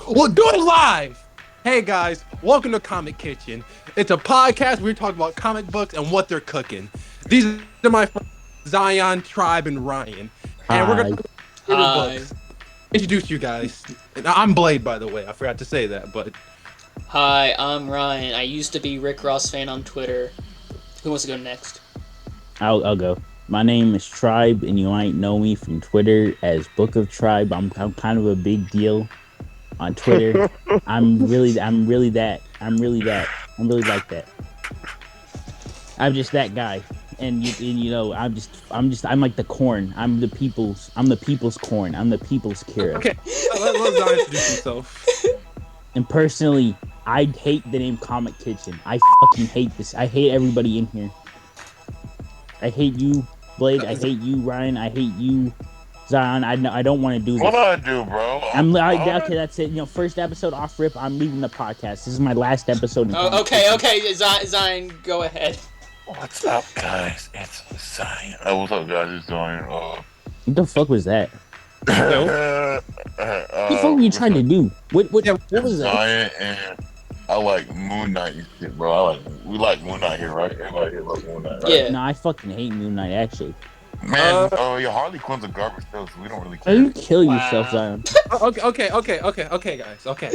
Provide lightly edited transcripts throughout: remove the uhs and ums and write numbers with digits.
We'll do it live. Hey guys, welcome to Comic Kitchen. It's a podcast where we talk about comic books and what they're cooking. These are my friends, Zion, Tribe, and Ryan. And we're gonna talk about favorite books. Introduce you guys. I'm Blade, by the way. I forgot to say that, but Hi, I'm Ryan. I used to be Rick Ross fan on Twitter. Who wants to go next? I'll go. My name is Tribe, and you might know me from Twitter as Book of Tribe. I'm kind of a big deal on Twitter. I'm really that. I'm really like that. I'm just that guy. And you know, I'm like the corn. I'm the people's corn. I'm the people's Kira. okay. Let Zion introduce himself. And personally, I hate the name Comic Kitchen. I fucking hate this. I hate everybody in here. I hate you, Blade. I hate you, Ryan. I hate you, Zion. I don't want to do this. What do I do, bro? Okay, that's it. You know, first episode off rip. I'm leaving the podcast. This is my last episode. Okay. Zion, go ahead. What's up, guys? It's Zion. What's up, guys? It's Zion. What the fuck was that? What the fuck were you trying to do? What was that? Zion, and I like Moon Knight and shit, bro. We like Moon Knight here, right? Everybody here loves Moon Knight, right? Yeah. No, I fucking hate Moon Knight, actually. Man, your Harley Quinn's a garbage show, so we don't really Oh, care. you kill yourself, Zion. Okay, guys. Okay.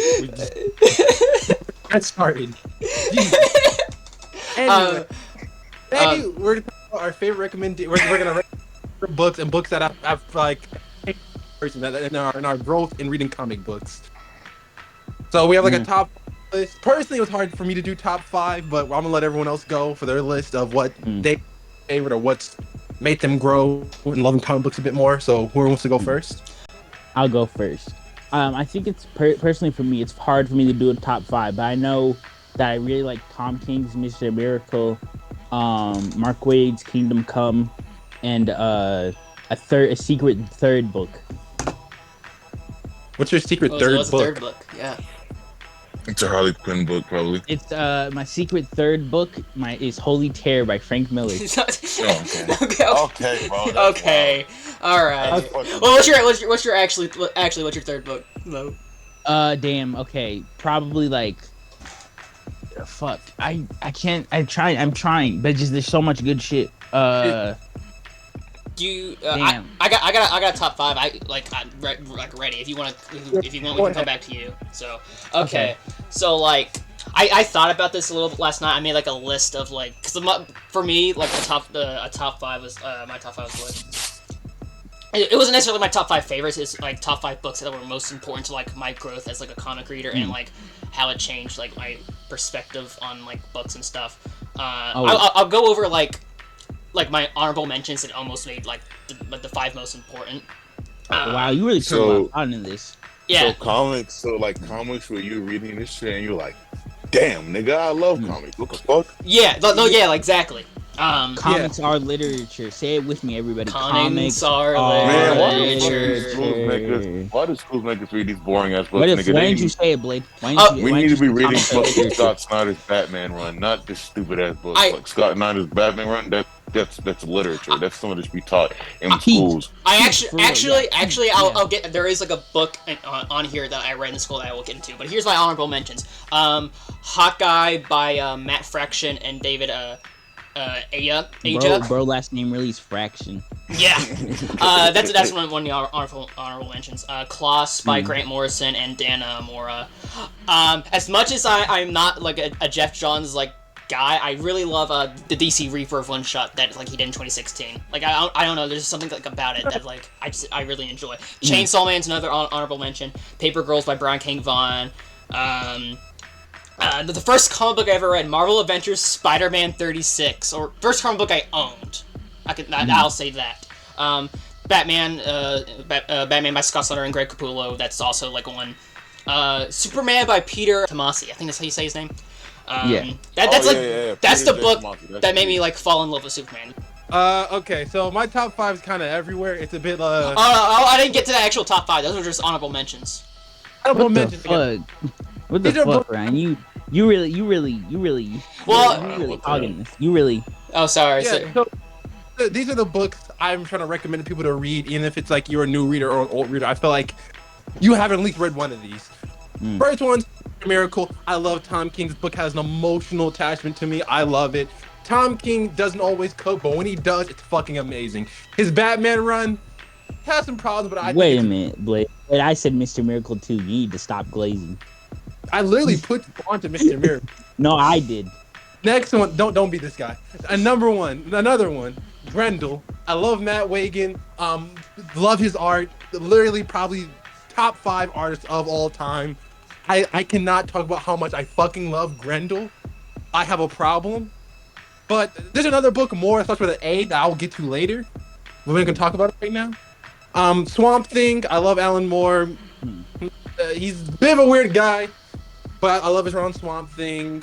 Get started. Anyway, we're gonna talk about our favorite recommendation. We're gonna recommend books and books that I've like in our growth in reading comic books. So we have like a top list. Personally, it was hard for me to do top 5, but I'm gonna let everyone else go for their list of what they favorite or what's made them grow in loving comic books a bit more. So who wants to go first? I'll go first. I think it's personally for me, it's hard for me to do a top 5, but I know that I really like Tom King's Mr. Miracle, Mark Waid's Kingdom Come, and a secret third book. What's your secret third book? Yeah. It's a Harley Quinn book, probably. It's my secret third book. Is Holy Terror by Frank Miller. Okay, bro. Okay. All right. Well, what's your third book, though? Damn. Okay. Probably like. Fuck. I can't. I'm trying, but just there's so much good shit. Damn. I got a top 5. I'm ready. If you want, we can come back to you. So okay. So like, I thought about this a little bit last night. I made like a list of like, cause for me like a top 5 was my top 5 was like, it wasn't necessarily my top 5 favorites. It's like top 5 books that were most important to like my growth as like a comic reader and like how it changed like my perspective on like books and stuff. I'll go over like my honorable mentions that almost made like the 5 most important. Wow, you really put a lot on in this. Yeah. So comics where you're reading this shit and you're like, damn, nigga, I love comics. What the fuck? Yeah, exactly. Comics are literature. Say it with me, everybody. Comics are literature. Why do schools make us read these boring ass books, nigga? Why didn't you say it, Blade? We need to be reading fucking Scott Snyder's Batman run, not this stupid ass book. Like Scott Snyder's Batman run, that's literature. That's something that should be taught in schools. I'll get. There is like a book on here that I read in school that I will get into. But here's my honorable mentions. Hawkeye by Matt Fraction and David Aja. Bro, last name really is Fraction. Yeah. That's one of the honorable mentions. Kloss by Grant Morrison and Dan Mora. As much as I'm not like a Jeff Johns like guy, I really love the DC Rebirth one shot that like he did in 2016. Like I don't know, there's something like about it that like I really enjoy. Chainsaw Man's another honorable mention. Paper Girls by Brian King Vaughan. The first comic book I ever read, Marvel Adventures Spider-Man 36, or first comic book I owned. I'll say that. Batman by Scott Snyder and Greg Capullo. That's also like one. Superman by Peter Tomasi. I think that's how you say his name. That's the book that made me like fall in love with Superman. Okay, so my top 5 is kind of everywhere. It's a bit I didn't get to the actual top 5. Those were just honorable mentions. What the fuck, Ryan? You really hogging this. You really. Oh, sorry. Yeah, so these are the books I'm trying to recommend to people to read, even if it's like you're a new reader or an old reader. I feel like you haven't at least read one of these. First one's Miracle. I love Tom King. This book has an emotional attachment to me. I love it. Tom King doesn't always cook, but when he does, it's fucking amazing. His Batman run has some problems, but I Wait think a minute, Blade. Wait, I said Mr. Miracle too. You need to stop glazing. I literally put onto Mr. Miracle. No, I did. Next one, don't be this guy. Another one, Grendel. I love Matt Wagan. Love his art. Literally, probably top 5 artists of all time. I cannot talk about how much I fucking love Grendel. I have a problem. But there's another book more, starts with an A, that I'll get to later. We're not gonna talk about it right now. Swamp Thing. I love Alan Moore. He's a bit of a weird guy, but I love his run Swamp Thing.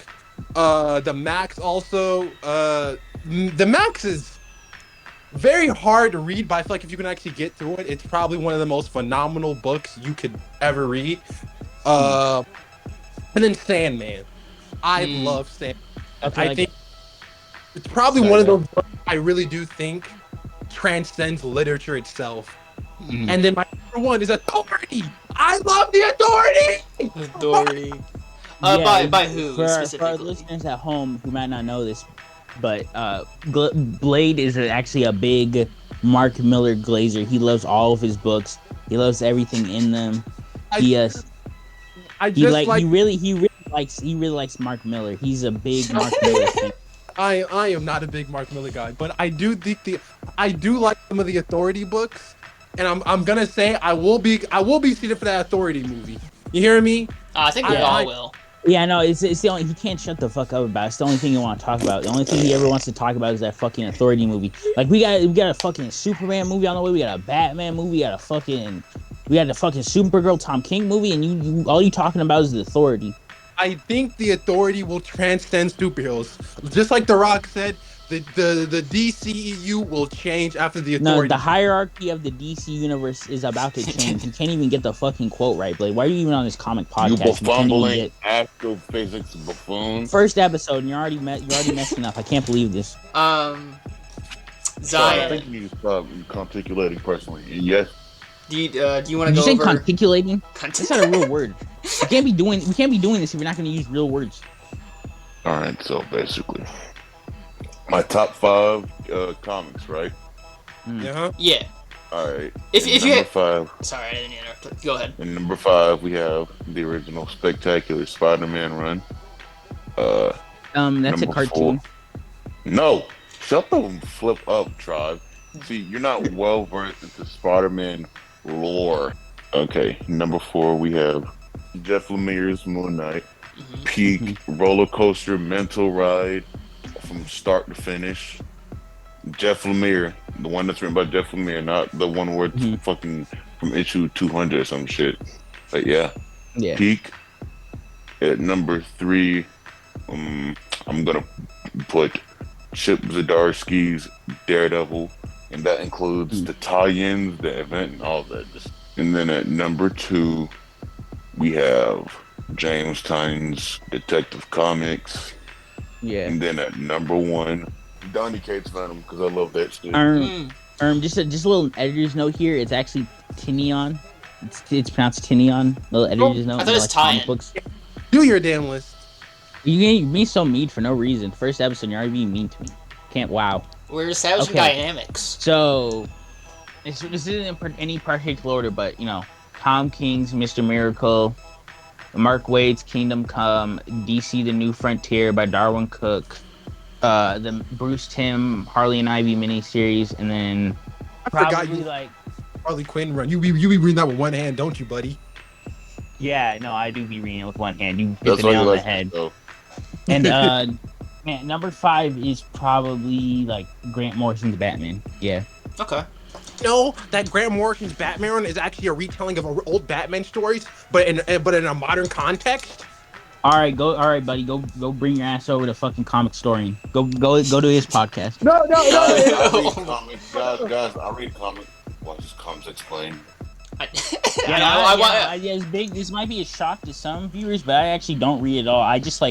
The Max also. The Max is very hard to read, but I feel like if you can actually get through it, it's probably one of the most phenomenal books you could ever read. And then Sandman. I love Sandman. I think it's probably one of those books I really do think transcends literature itself. And then my number one is Authority. I love the Authority. Authority. By who specifically? For our listeners at home who might not know this, but Blade is actually a big Mark Miller glazer. He loves all of his books. He loves everything in them. He really likes Mark Miller. He's a big Mark Miller fan. I am not a big Mark Miller guy, but I do think I do like some of the Authority books, and I'm gonna say I will be seated for that Authority movie. You hear me? I think we all will. Yeah, no, it's the only, he can't shut the fuck up about it. It's the only thing he want to talk about. The only thing he ever wants to talk about is that fucking Authority movie. Like we got a fucking Superman movie on the way. We got a Batman movie. We got the fucking Supergirl Tom King movie, and you all you talking about is the Authority. I think the Authority will transcend superheroes. Just like The Rock said, the DCEU will change after the Authority. No, the hierarchy of the DC universe is about to change. You can't even get the fucking quote right, Blade. Why are you even on this comic podcast? You bumbling astrophysics buffoon. First episode, and you're already messing up. I can't believe this. Zion. I think you need to stop conticulating personally. Yes. Do you want to go over? Did you say conticulating? That's not a real word. We can't be doing this if we're not going to use real words. All right, so basically, my top 5 comics, right? Yeah. All right. If you number had 5. Sorry, I didn't interrupt. Go ahead. In number 5, we have the original Spectacular Spider-Man run. That's a cartoon. 4. No, shut the flip up, Tribe. See, you're not well versed into Spider-Man lore. Okay, number 4, we have Jeff Lemire's Moon Knight. Peak roller coaster mental ride from start to finish. Jeff Lemire, the one that's written by Jeff Lemire, not the one where it's fucking from issue 200 or some shit. But yeah. Peak. At number 3, I'm gonna put Chip Zdarsky's Daredevil, and that includes the tie-ins, the event, and all that. And then at number 2, we have James Tynion's Detective Comics. Yeah. And then at number 1, Donny Cates Venom, because I love that shit. Just a little editor's note here. It's actually Tynion. It's pronounced Tynion. Little editor's note. I thought it was tie-in. Do your damn list. You be so mean for no reason. First episode, you're already being mean to me. Can't. Wow. We're establishing dynamics. So, this isn't in any particular order, but Tom King's Mr. Miracle, Mark Waid's Kingdom Come, DC The New Frontier by Darwin Cook, the Bruce Timm Harley and Ivy miniseries, and then probably like Harley Quinn run. You be reading that with one hand, don't you, buddy? Yeah, no, I do be reading it with one hand. You hit the nail on the head. And man, number 5 is probably like Grant Morrison's Batman. Yeah. Okay. No, that Grant Morrison's Batman run is actually a retelling of old Batman stories, but in a modern context. All right, buddy, go bring your ass over to fucking Comic Story. Go to his podcast. No. I read comics, guys. I read comics. Watch this Comics Explained. It's big. This might be a shock to some viewers, but I actually don't read it all. I just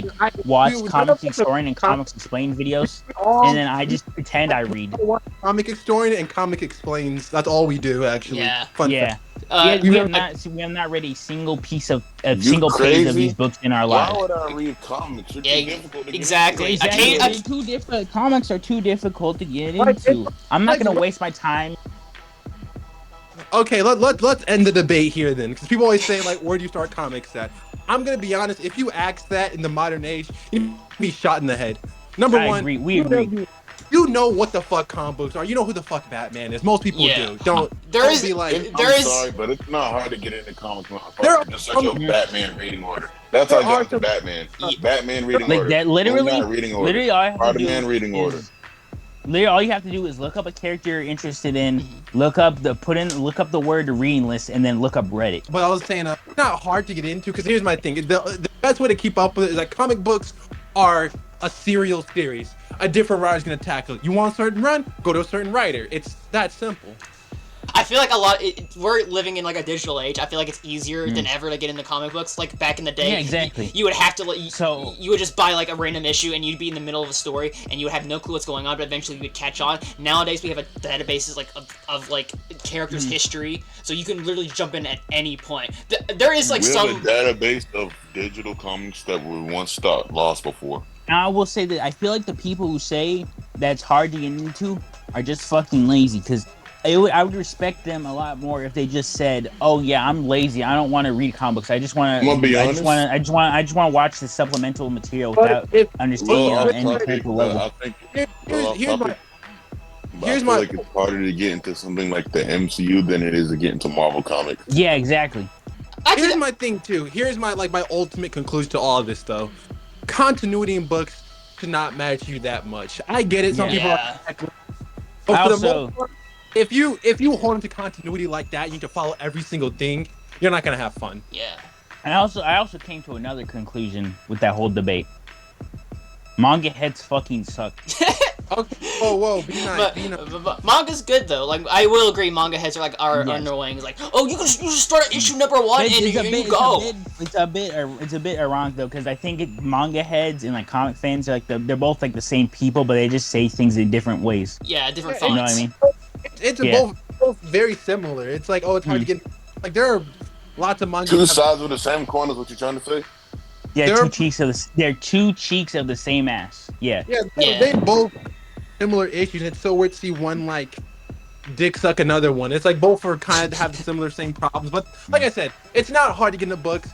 watch Comics Historian and Comics Explained videos, and then I just pretend I read. Comic Historian and Comic Explains. That's all we do, actually. Yeah. Yeah. We have not read a single piece of You single page of crazy? these books in our Why lives. would I read comics? They're too Yeah, difficult to get exactly. into. Exactly. I They're too difficult. Comics are too difficult to get Like, into. I'm not like, gonna waste my time. Okay, let's end the debate here then, because people always say like, where do you start comics at? I'm gonna be honest. If you ask that in the modern age, you'd be shot in the head. Number I one, agree. We agree. you know what the fuck comic books are. You know who the fuck Batman is. Most people Yeah. do. Don't be like. There is. Sorry, but it's not hard to get into comics. There Motherfucker. Just search up Mhm. Batman reading order. That's There how I got are into some- Batman. Yeah. Batman reading Like order. that, literally. Not reading order. Literally, all I have to do Spider-Man reading order. Literally, all you have to do is look up a character you're interested in, look up the word reading list, and then look up Reddit. But I was saying, it's not hard to get into because here's my thing: the best way to keep up with it is that comic books are a serial series. A different writer's gonna tackle it. You want a certain run? Go to a certain writer. It's that simple. I feel like we're living in like a digital age. I feel like it's easier than ever to get into comic books. Like back in the day, Yeah, exactly. You would have to So- you would just buy like a random issue and you'd be in the middle of a story and you would have no clue what's going on, but eventually you would catch on. Nowadays we have a databases like of like characters' history, so you can literally jump in at any point. There is like We some. have a database of digital comics that were once lost before. And I will say that I feel like the people who say that's hard to get into are just fucking lazy. Because I would respect them a lot more if they just said, "Oh yeah, I'm lazy. I don't want to read comics. I just want I'm gonna be to. honest. I just want to watch the supplemental material without if- understanding Well, on off any topic, character but level." I think Here's my. I Here's feel my- like it's harder to get into something like the MCU than it is to get into Marvel comics. Yeah, exactly. Here's my thing too. Here's my ultimate conclusion to all of this though. Continuity in books should not matter to you that much. I get it. Some people Yeah. are. But for the Also- most part, if you hold into continuity like that, you need to follow every single thing. You're not gonna have fun. Yeah. And I also came to another conclusion with that whole debate. Manga heads fucking suck. Okay. Whoa. Be nice. Be nice. But manga's good though. Like I will agree, manga heads are Yes. annoying. It's like, oh, you just start at issue number one and you go. It's a bit ironic though, because I think manga heads and like comic fans are like they're both like the same people, but they just say things in different ways. Yeah, different You You fonts. know what I mean? It's Yeah. both very similar. It's like, oh, it's hard to get. Like there are lots of manga. Two sides of the same coin is what you're trying to say? Yeah, They're- they're two cheeks of the same ass. Yeah. Yeah, Yeah. they both similar issues. It's so weird to see one like dick suck another one. It's like both are kind of have similar same problems. But like I said, it's not hard to get in the books.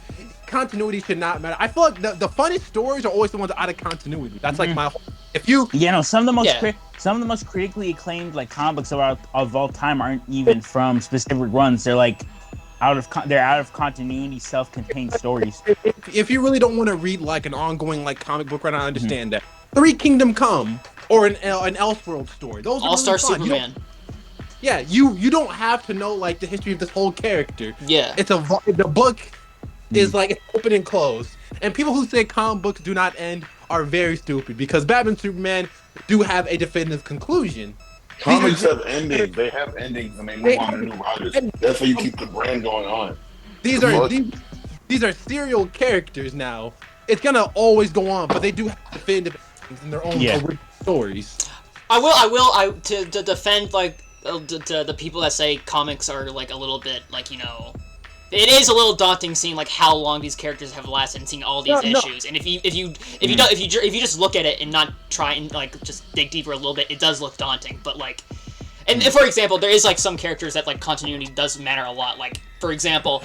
Continuity should not matter. I feel like the funnest stories are always the ones out of continuity. That's like my whole. If you Yeah, no, some of the Yeah. most critically acclaimed like comic books of all time aren't even from specific runs. They're like out of continuity, self-contained stories. if you really don't want to read like an ongoing like comic book right now, I understand that. Three Kingdom Come or an Elseworld story. Those are All Star really fun. Superman. You don't have to know like the history of this whole character. Yeah. The book is like it's open and closed. And people who say comic books do not end are very stupid because Batman and Superman do have a definitive conclusion. Comics have endings. They have endings and they move on to new writers. That's how you keep the brand going on. These are serial characters now. It's gonna always go on, but they do have definitive endings in their own original stories. I will to defend like to the people that say comics are like a little bit like, you know, it is a little daunting seeing like how long these characters have lasted and seeing all these issues. And if you just look at it and not try and like just dig deeper a little bit, it does look daunting. But like, and for example, there is like some characters that like continuity does matter a lot. Like for example,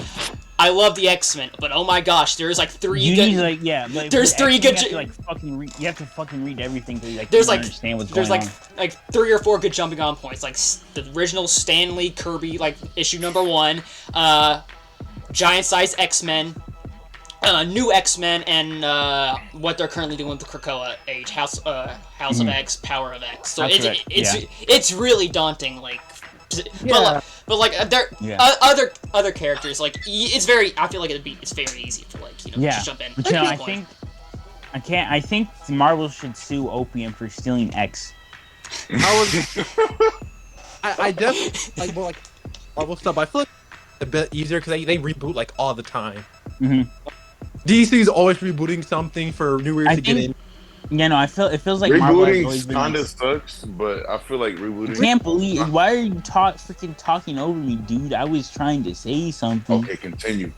I love the X-Men, but oh my gosh, there's like three. You good, need like like, there's three good. You have to fucking read. You have to fucking read everything to like There's even like understand what's there's going like on. like 3 or 4 good jumping on points. Like the original Stanley Kirby like issue number 1, giant size X-Men, new X-Men, and what they're currently doing with the Krakoa Age, House of X, Power of X. So House of X, it's really daunting. Like, but like there other characters like it's very. I feel like it's very easy for like, you know, just jump in. But you know, I think Marvel should sue Opium for stealing X. I definitely like Marvel stuff. I feel like it's a bit easier because they reboot like all the time. Mm-hmm. DC is always rebooting something for new readers to get in. Yeah, no, it feels like Marvel has always Rebooting been kind of this. sucks, but I feel like I rebooting. can't believe. Why are you freaking talking over me, dude? I was trying to say something. Okay, continue.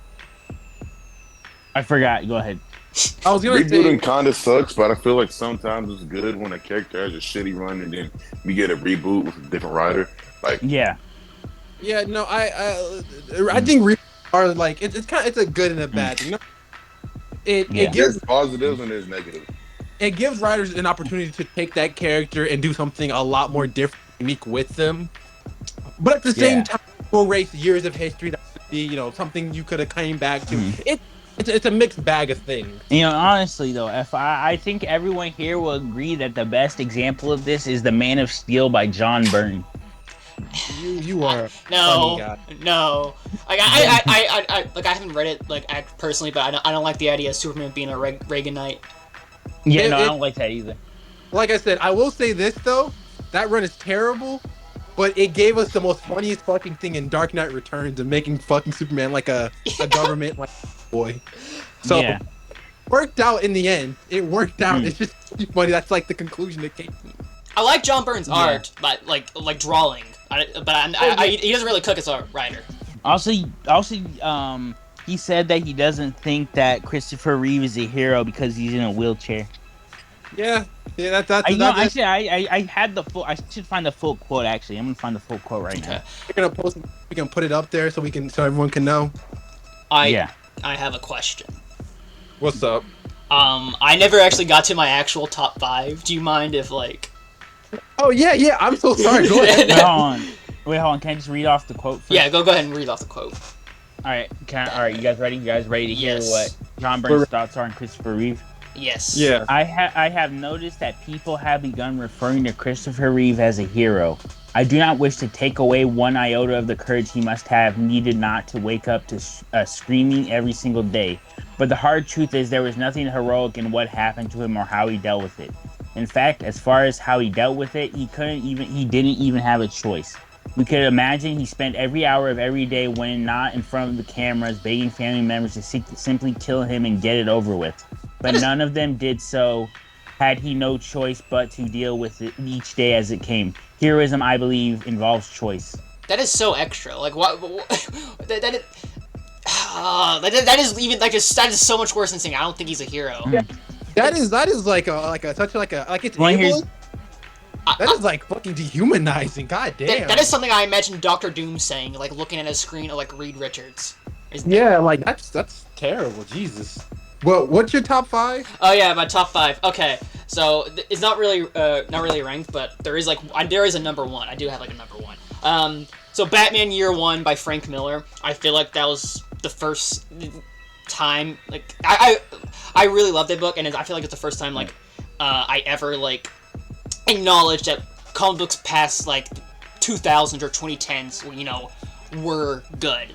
I forgot. Go ahead. I was gonna say, Rebooting kind of sucks, but I feel like sometimes it's good when a character has a shitty run and then we get a reboot with a different writer. Like, Yeah. yeah, no, I think reboots are like it's a good and a bad thing. You know, it Yeah. it gives there's positives and there's negatives. it gives writers an opportunity to take that character and do something a lot more different, unique with them. But at the same Yeah. time, we'll erase years of history that would be, something you could have came back to. Mhm. It's a mixed bag of things. You know, honestly though, if I think everyone here will agree that the best example of this is the Man of Steel by John Byrne. You are a funny No, guy. no. Like I haven't read it personally, but I don't like the idea of Superman being a Reaganite. Yeah, It- no, I it- don't like that either. Like I said, I will say this though, that run is terrible, but it gave us the most funniest fucking thing in Dark Knight Returns and making fucking Superman like a government like boy. So Yeah. worked out in the end. It worked out. Hmm. It's just really funny. That's like the conclusion it came. I like John Byrne's Yeah. art, but like drawing. He doesn't really cook as a writer. Also, he said that he doesn't think that Christopher Reeve is a hero because he's in a wheelchair. Yeah, that's I know. that's Actually, I had the full. I should find the full quote. Actually, I'm gonna find the full quote right now. we're gonna post. We can put it up there so everyone can know. Yeah. I have a question. What's up? I never actually got to my actual top 5. Do you mind if like? Oh yeah. I'm so sorry. Go ahead. Wait, hold on. Can I just read off the quote first? Yeah, go ahead and read off the quote. All right. All right. You guys ready? You guys ready to hear Yes. what John Byrne's thoughts are on Christopher Reeve? Yes. Yeah. I have noticed that people have begun referring to Christopher Reeve as a hero. I do not wish to take away one iota of the courage he must have needed not to wake up to screaming every single day. But the hard truth is there was nothing heroic in what happened to him or how he dealt with it. In fact, as far as how he dealt with it, he didn't even have a choice. We could imagine he spent every hour of every day when not in front of the cameras begging family members to simply kill him and get it over with. But none of them did so, had he no choice but to deal with it each day as it came. Heroism, I believe, involves choice. That is so extra. Like what? That is even like that is so much worse than saying I don't think he's a hero. Yeah. That is it's Well, here's- ableist. That is like fucking dehumanizing. God damn. That is something I imagine Doctor Doom saying, like looking at a screen of like Reed Richards. Yeah, like that's terrible. Jesus. Well, what's your top 5? Oh yeah, my top 5. Okay, so it's not really ranked, but there is a number 1. I do have like a number 1. So Batman Year One by Frank Miller. I feel like that was the first time like I really love that book, and I feel like it's the first time like I ever like acknowledged that comic books past like 2000s or 2010s, were good.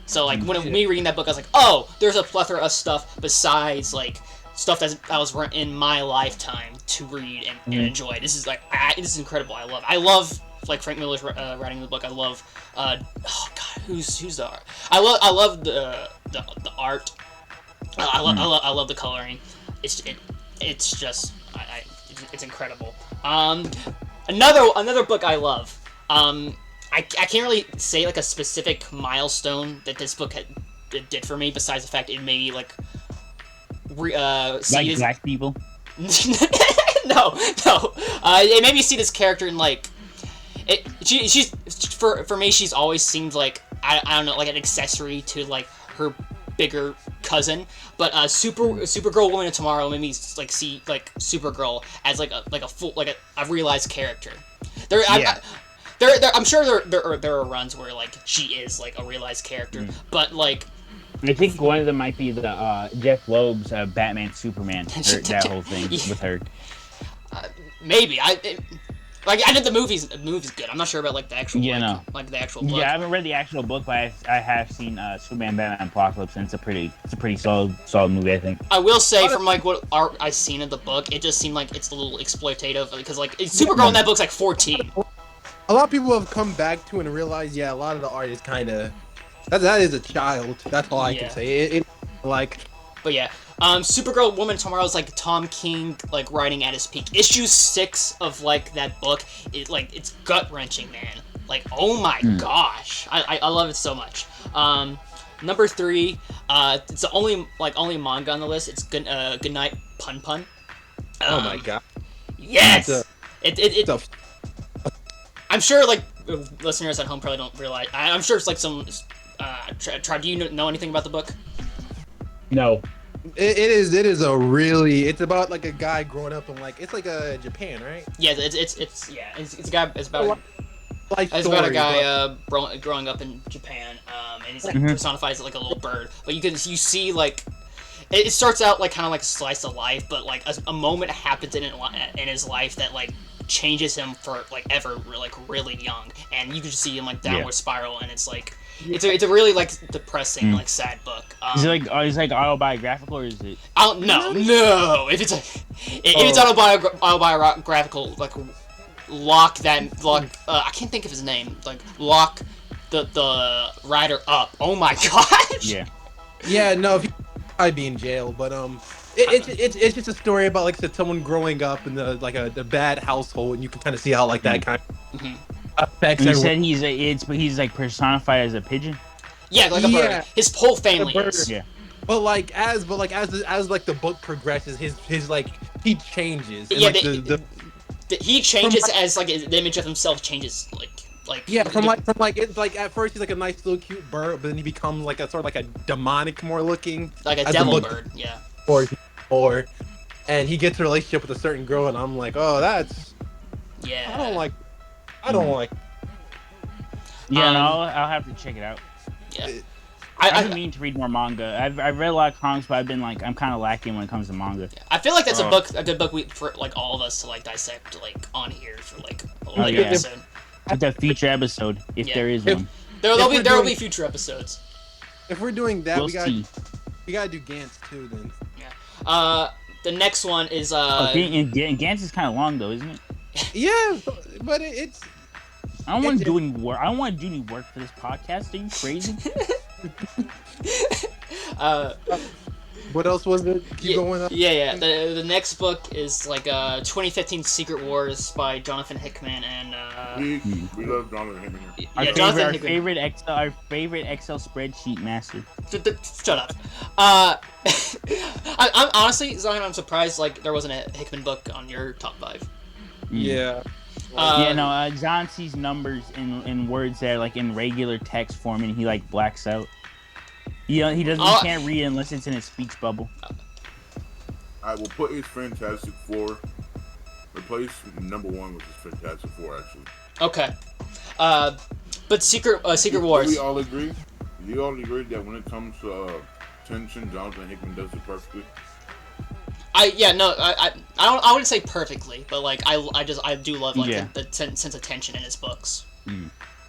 So like when me reading that book, I was like, oh, there's a plethora of stuff besides like stuff that was in my lifetime to read and enjoy. This is like this is incredible. I love like Frank Miller's writing the book. I love oh god, who's the art? I love the art. I love the coloring. It's just it's incredible. Another book I love. I can't really say like a specific milestone that this book did for me, besides the fact it made me like see like black people. no. It made me see this character in like she's for me. She's always seemed like I don't know, like an accessory to like her bigger cousin. But Supergirl Woman of Tomorrow made me like see like Supergirl as like a full like a realized character. I'm sure there are runs where like she is like a realized character, but like I think one of them might be the Jeff Loeb's Batman Superman. That whole thing with her. Maybe I know the movie's good. I'm not sure about like the actual like the actual book. Yeah, I haven't read the actual book, but I have seen Superman Batman Apocalypse, and it's a pretty solid movie, I think. I will say from like what art I've seen in the book, it just seemed like it's a little exploitative because like Supergirl in that book's like 14. A lot of people have come back to and realized, yeah, a lot of the art is kind of that is a child. That's all I can say. It like But yeah, Supergirl Woman Tomorrow is like Tom King like writing at his peak. Issue 6 of like that book, it's gut wrenching, man. Like, oh my gosh, I love it so much. Number 3, it's the only manga on the list. It's Goodnight Pun Pun. Oh my god. Yes. I'm sure like listeners at home probably don't realize. I'm sure it's like some. Tribe, do you know anything about the book? No. It is a really. It's about like a guy growing up in like it's like a Japan, right? Yeah, it's a guy. It's about. It's about a guy growing up in Japan, and he's like personifies like a little bird. But you see like it starts out like kind of like a slice of life, but like a moment happens in his life that like changes him for like ever like really young, and you can just see him like downward spiral, and it's like it's a really like depressing like sad book. Is it like autobiographical, or is it? No. If it's autobiographical, like. Lock I can't think of his name. Like lock the writer up. Oh my gosh. Yeah. No, I'd be in jail. But it's just a story about like someone growing up in the like a bad household, and you can kind of see how like that kind of affects. You said he's like personified as a pigeon. Yeah, like a bird. His whole family is. Yeah. But as like the book progresses, his like he changes. And, yeah. He changes as like the image of himself changes from it's like at first he's like a nice little cute bird, but then he becomes like a sort of like a demonic more looking like a devil bird, yeah. Or and he gets a relationship with a certain girl, and I'm like, oh, that's I don't like. Yeah, no, I'll have to check it out. Yeah. I've been meaning to read more manga. I've read a lot of comics, but I'm kind of lacking when it comes to manga. I feel like that's a good book for like all of us to like dissect like on here for like a episode. With a future episode, if there is one. There will be future episodes. If we're doing that, we'll we gotta do Gantz too then. Yeah. The next one is Gantz is kind of long though, isn't it? Yeah, but it's. I don't want to do any work. I don't want to do any work for this podcast. Are you crazy? What else was it? Keep going up. Yeah. The next book is like 2015 Secret Wars by Jonathan Hickman and. We love Jonathan Hickman here. Our favorite Excel spreadsheet master. Shut up. I'm honestly, Zion, I'm surprised like there wasn't a Hickman book on your top 5. Yeah. John sees numbers in words that are like in regular text form, and he like blacks out. He can't read unless it's in his speech bubble. I will put his Fantastic Four. Replace number 1 with his Fantastic Four, actually. Okay. But Secret Wars. Do we all agree? Do you all agree that when it comes to tension, Jonathan Hickman does it perfectly? I wouldn't say perfectly, but like I do love like the sense of tension in his books.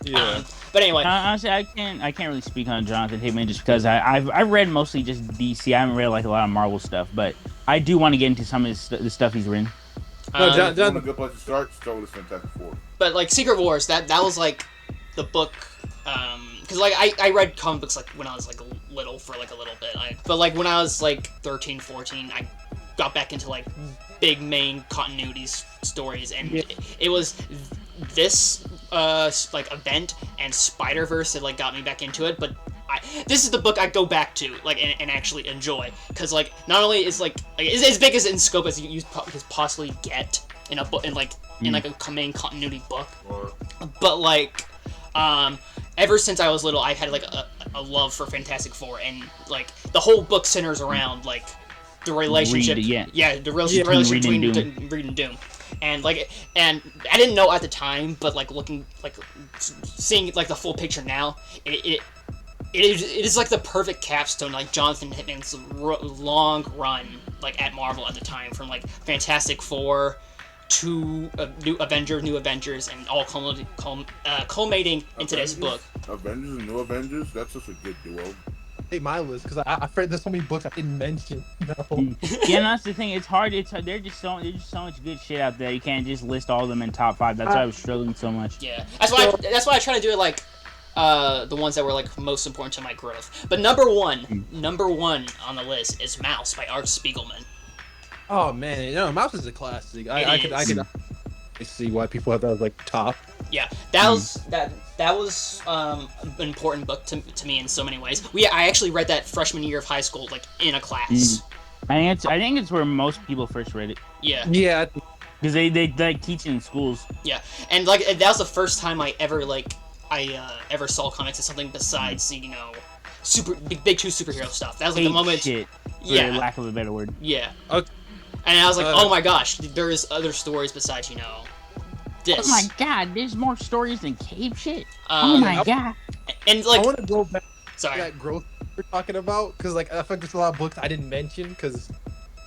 Yeah. But anyway, honestly, I can't really speak on Jonathan Hickman just because I've read mostly just DC. I haven't read like a lot of Marvel stuff, but I do want to get into some of the stuff he's written. A good place to start with Fantastic Four. But like Secret Wars, that was like the book. Because like I read comic books like when I was like little for like a little bit. But like when I was like 13, 14, I got back into like big main continuity stories, and it was this like event and Spider-Verse that like got me back into it. But this is the book I go back to like and actually enjoy, because like not only is like it's as big as in scope as you could possibly get in a book in like a main continuity book, but like ever since I was little I had like a love for Fantastic Four, and like the whole book centers around like the relationship the relationship between Reed and Doom. And I didn't know at the time, but like seeing like the full picture now, it is like the perfect capstone, like Jonathan Hickman's long run like at Marvel at the time, from like Fantastic Four to New Avengers, and all culminating into this book. Avengers and New Avengers, that's just a good duo. Hey, my list, because I've read there's so many books I didn't mention. No. Yeah, that's the thing. It's hard. There's just so much good shit out there. You can't just list all of them in top 5. That's why I was struggling so much. Yeah, that's why I try to do it like the ones that were like most important to my growth. But number one on the list is Mouse by Art Spiegelman. Oh man, Mouse is a classic. I could see why people have that as like top. Yeah, that was an important book to me in so many ways. I actually read that freshman year of high school, like in a class. I think it's where most people first read it. Yeah. Yeah. Because they like teach it in schools. Yeah, and like that was the first time I ever ever saw comics as something besides super big two superhero stuff. That was like the moment. Shit, for lack of a better word. Yeah. Okay. And I was like, oh my gosh, there's other stories besides this. Oh my god, there's more stories than cave shit. Oh my god. And like, I want to go back sorry. to that growth we're talking about, because like I think there's a lot of books I didn't mention, because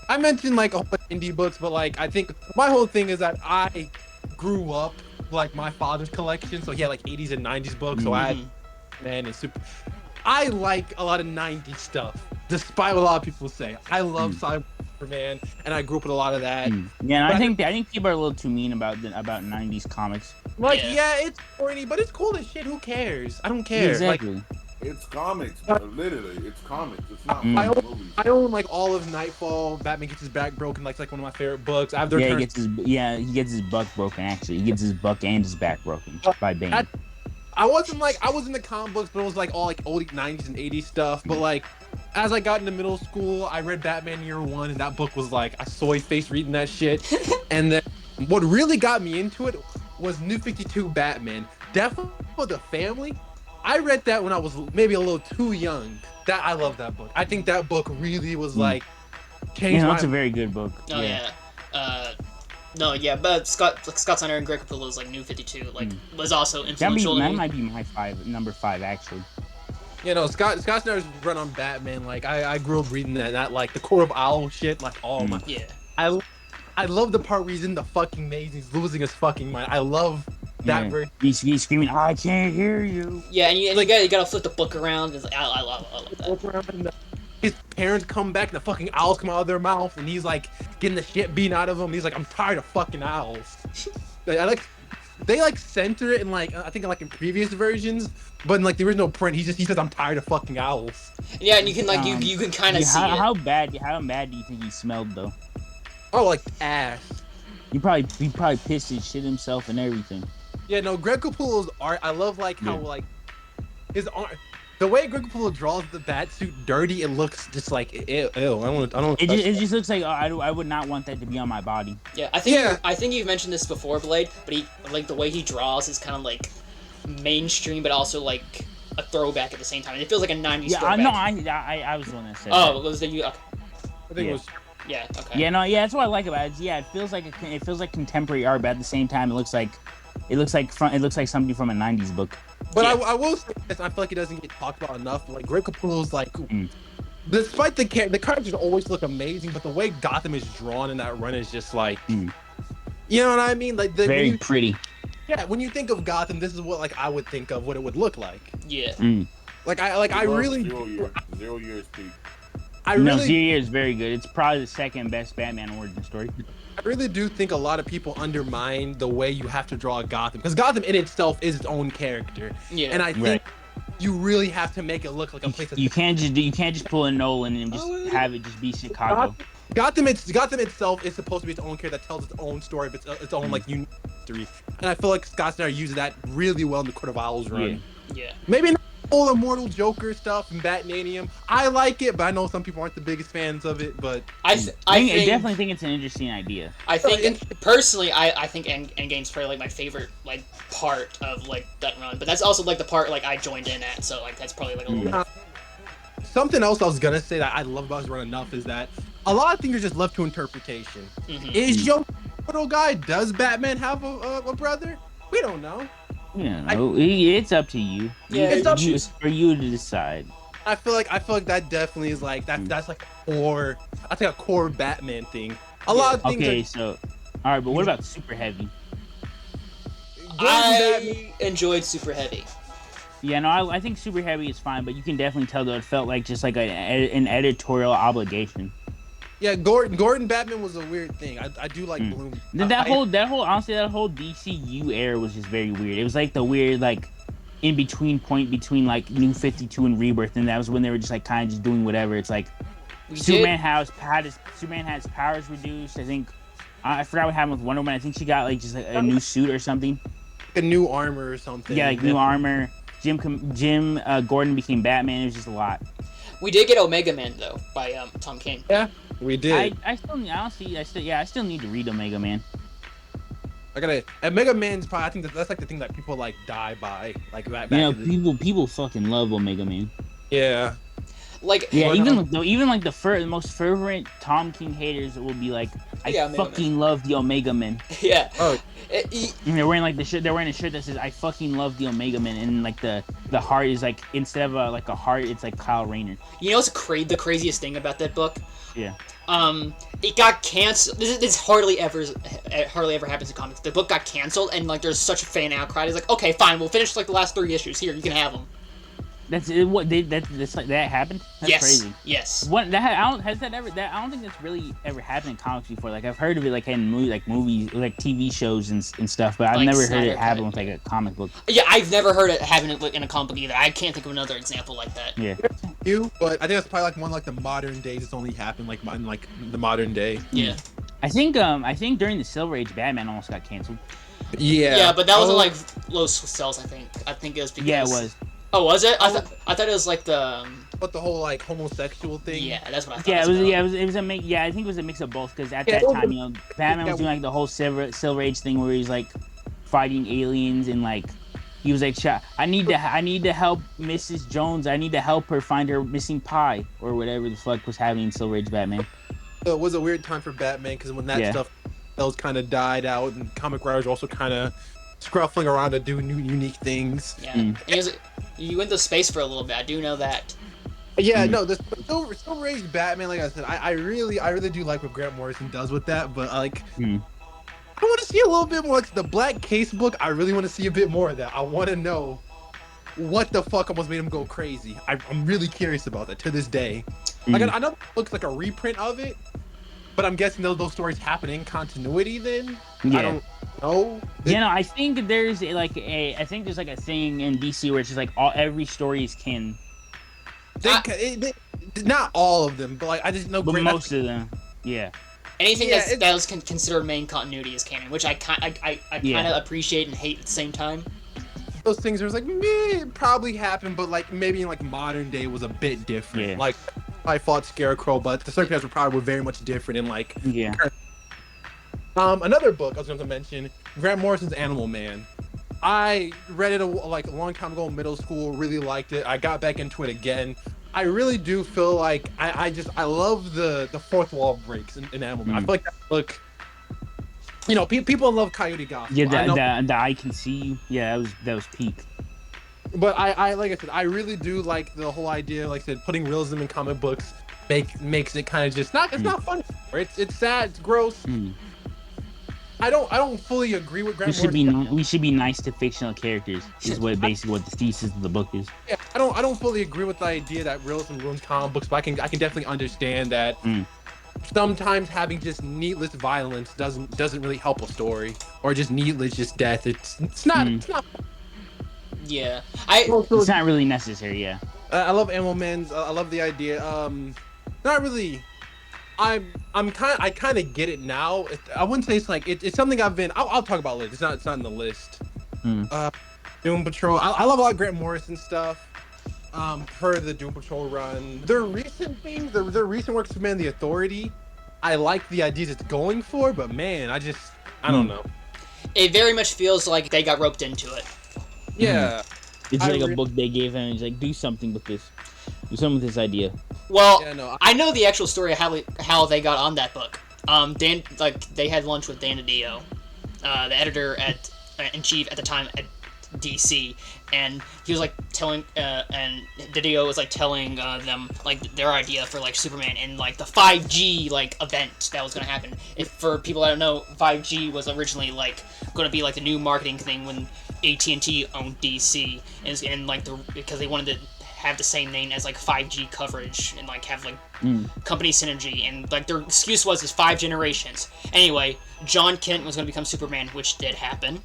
I mentioned like a whole bunch of indie books, but like I think my whole thing is that I grew up like my father's collection, so he had like 80s and 90s books, so I like a lot of 90s stuff, despite what a lot of people say. I love Cyberman, and I grew up with a lot of that. Yeah, and I think people are a little too mean about 90s comics. Like, yeah, it's corny, but it's cool as shit. Who cares? I don't care. Exactly. Like, it's comics, bro. Literally, it's comics. It's not movies. I own like all of Nightfall. Batman gets his back broken. Like, it's like one of my favorite books. I have their he gets his buck broken. Actually, he gets his buck and his back broken by Bane. I was in the comic books, but it was like all like old 90s and 80s stuff. But like, as I got into middle school, I read Batman Year One, and that book was like a soy face reading that shit. And then what really got me into it was New 52 Batman. Definitely for the family. I read that when I was maybe a little too young. I love that book. I think that book really was like changed. That's a very good book. Oh yeah. But Scott Snyder and Greg Capullo's like New 52 was also influential. That might be my number 5 actually. Scott Snyder's run on Batman. Like I grew up reading that like the Court of Owls shit. Like my I love the part where he's in the fucking maze. He's losing his fucking mind. I love that version. He's screaming, "I can't hear you." Yeah, and you gotta flip the book around. It's like, I love that. His parents come back and the fucking owls come out of their mouth, and he's like getting the shit beaten out of him. He's like, I'm tired of fucking owls. They center it in like I think in previous versions, but in like the original print, he says I'm tired of fucking owls. Yeah, and you can you can kind of see how bad do you think he smelled though? Oh, like ass. He probably pissed his shit himself and everything. Yeah, no, Greg Capullo's art. I love how like his art. The way Greg Capullo draws the bat suit dirty, it looks just like ew. I don't. It just looks like I would not want that to be on my body. Yeah, I think you've mentioned this before, Blade. But the way he draws is kind of like mainstream, but also like a throwback at the same time. It feels like a '90s throwback. I was the one that said. Oh, was that you? Okay. I think it was. Yeah. Okay. Yeah. No. Yeah. That's what I like about it. Yeah. It feels like contemporary art, but at the same time, it looks like something from a '90s book. But I will say this, I feel like it doesn't get talked about enough. Like Greg Capullo's despite the characters always look amazing, but the way Gotham is drawn in that run is just like, you know what I mean? Like very pretty. Yeah, when you think of Gotham, this is what I would think of what it would look like. Yeah. I really 0 years peak. No, 0 years is very good. It's probably the second best Batman origin story. I really do think a lot of people undermine the way you have to draw Gotham, because Gotham in itself is its own character. Yeah. And I think you really have to make it look like a place. You can't just pull a Nolan and just have it just be Chicago. Gotham itself is supposed to be its own character that tells its own story, but its own unique history. And I feel like Scott Snyder uses that really well in the Court of Owls run. Yeah. Maybe not all Immortal Joker stuff and Batmanium. I like it, but I know some people aren't the biggest fans of it. But I definitely think it's an interesting idea. I think personally, I think Endgame's probably my favorite part of that run. But that's also the part I joined in at. So that's probably a little bit. Something else I was gonna say that I love about his run enough is that a lot of things are just left to interpretation. Is Joe little guy? Does Batman have a brother? We don't know. It's up to you. Yeah, it's for you to decide. I feel like that definitely is that's a core Batman thing. A lot of things. Okay, so all right, but what about Super Heavy? I enjoyed Super Heavy. Yeah, no, I think Super Heavy is fine, but you can definitely tell that it felt like just like an editorial obligation. Yeah, Gordon Batman was a weird thing. I do like Bloom. That whole honestly, that whole DCU era was just very weird. It was like the weird in between point between like New 52 and Rebirth, and that was when they were just like kind of just doing whatever. It's like Superman has powers reduced. I think I forgot what happened with Wonder Woman. I think she got like just like, a new suit or something. A new armor or something. Yeah, like new armor. Jim Gordon became Batman. It was just a lot. We did get Omega Man though by Tom King. Yeah, we did. I still need to read Omega Man. And Mega Man's probably, I think that's like the thing that people like die by, like back people fucking love Omega Man. Yeah. Like even like the most fervent Tom King haters will be like, I fucking love the Omega Man. Yeah. Oh. And they're wearing like the shirt. They're wearing a shirt that says, "I fucking love the Omega Man," and like the heart is like, instead of a heart, it's like Kyle Rayner. You know what's the craziest thing about that book? Yeah. It got canceled. This hardly ever happens in comics. The book got canceled, and like there's such a fan outcry. It's like, okay, fine, we'll finish like the last 3 issues. Here, you can have them. That's that happened. That's yes. Crazy. Yes. What that I don't think that's really ever happened in comics before. Like I've heard of it like in movies, like TV shows and stuff, but I've like never heard it happen with like a comic book. Yeah, I've never heard it happen in a comic book either. I can't think of another example like that. Yeah. But I think that's probably like one like the modern days. It's only happened like in like the modern day. Yeah. I think during the Silver Age, Batman almost got canceled. Yeah. Yeah, but that wasn't like low sales. I think it was because. Yeah, it was. Oh, was it? I thought it was like the. But the whole like homosexual thing. Yeah, that's what I thought. Yeah, it was a mix. Yeah, I think it was a mix of both because at that time, Batman was doing like the whole Silver Age thing where he's like fighting aliens and like he was like, I need to help Mrs. Jones. I need to help her find her missing pie or whatever the fuck was happening in Silver Age Batman. So it was a weird time for Batman because when that stuff those kind of died out and comic writers were also kind of scruffling around to do new unique things. Yeah. You went to space for a little bit. I do know that. Yeah, no, the Silver Age Batman, like I said, I really do like what Grant Morrison does with that, but like, I want to see a little bit more. Like the Black Case book, I really want to see a bit more of that. I want to know what the fuck almost made him go crazy. I'm really curious about that to this day. Like I know it looks like a reprint of it, but I'm guessing those stories happen in continuity then. Yeah. I don't know. I think there's like a thing in DC where it's just like every story is canon. Not all of them, but like I just know. But most of them, yeah. Anything that was considered main continuity is canon, which I kind of appreciate and hate at the same time. Those things are like, it probably happened, but like maybe in like modern day was a bit different. Yeah. Like I fought Scarecrow, but the circumstances were very much different in like. Yeah. Another book I was going to mention, Grant Morrison's Animal Man. I read it a long time ago in middle school. Really liked it. I got back into it again. I really do feel like I love the fourth wall breaks in Animal Man. I feel like that book. People love Coyote Gospel. Yeah, the I Can See You. Yeah, that was peak. But I like I said, I really do like the whole idea. Like I said, putting realism in comic books makes it kind of just not. It's not fun. It's sad. It's gross. I don't fully agree with Grant Morrison. We should be nice to fictional characters. Is what basically what the thesis of the book is. Yeah, I don't fully agree with the idea that realism ruins comic books, but I can definitely understand that. Sometimes having just needless violence doesn't really help a story, or just needless just death. It's not. Yeah, it's not really necessary. Yeah. I love Animal Man's. I love the idea. Not really. I kind of get it now. I wouldn't say it's like it's something I've been. I'll talk about later. It's not in the list. Doom Patrol. I love a lot of Grant Morrison stuff. Per the Doom Patrol run, their recent things, their recent work, Superman the Authority. I like the ideas it's going for, but man, I don't know. It very much feels like they got roped into it. Yeah. It's like a book they gave him, and he's like, do something with this. Do something with this idea. Well, I know the actual story of how they got on that book. They had lunch with Dan DiDio, the editor in chief at the time at DC, and he was like telling, and DiDio was like telling them like their idea for like Superman and like the 5G like event that was gonna happen. If for people that don't know, 5G was originally like gonna be like the new marketing thing when AT&T owned DC, and like because they wanted to have the same name as like 5G coverage and like have like company synergy, and like their excuse was 5 generations. Anyway, John Kent was going to become Superman, which did happen.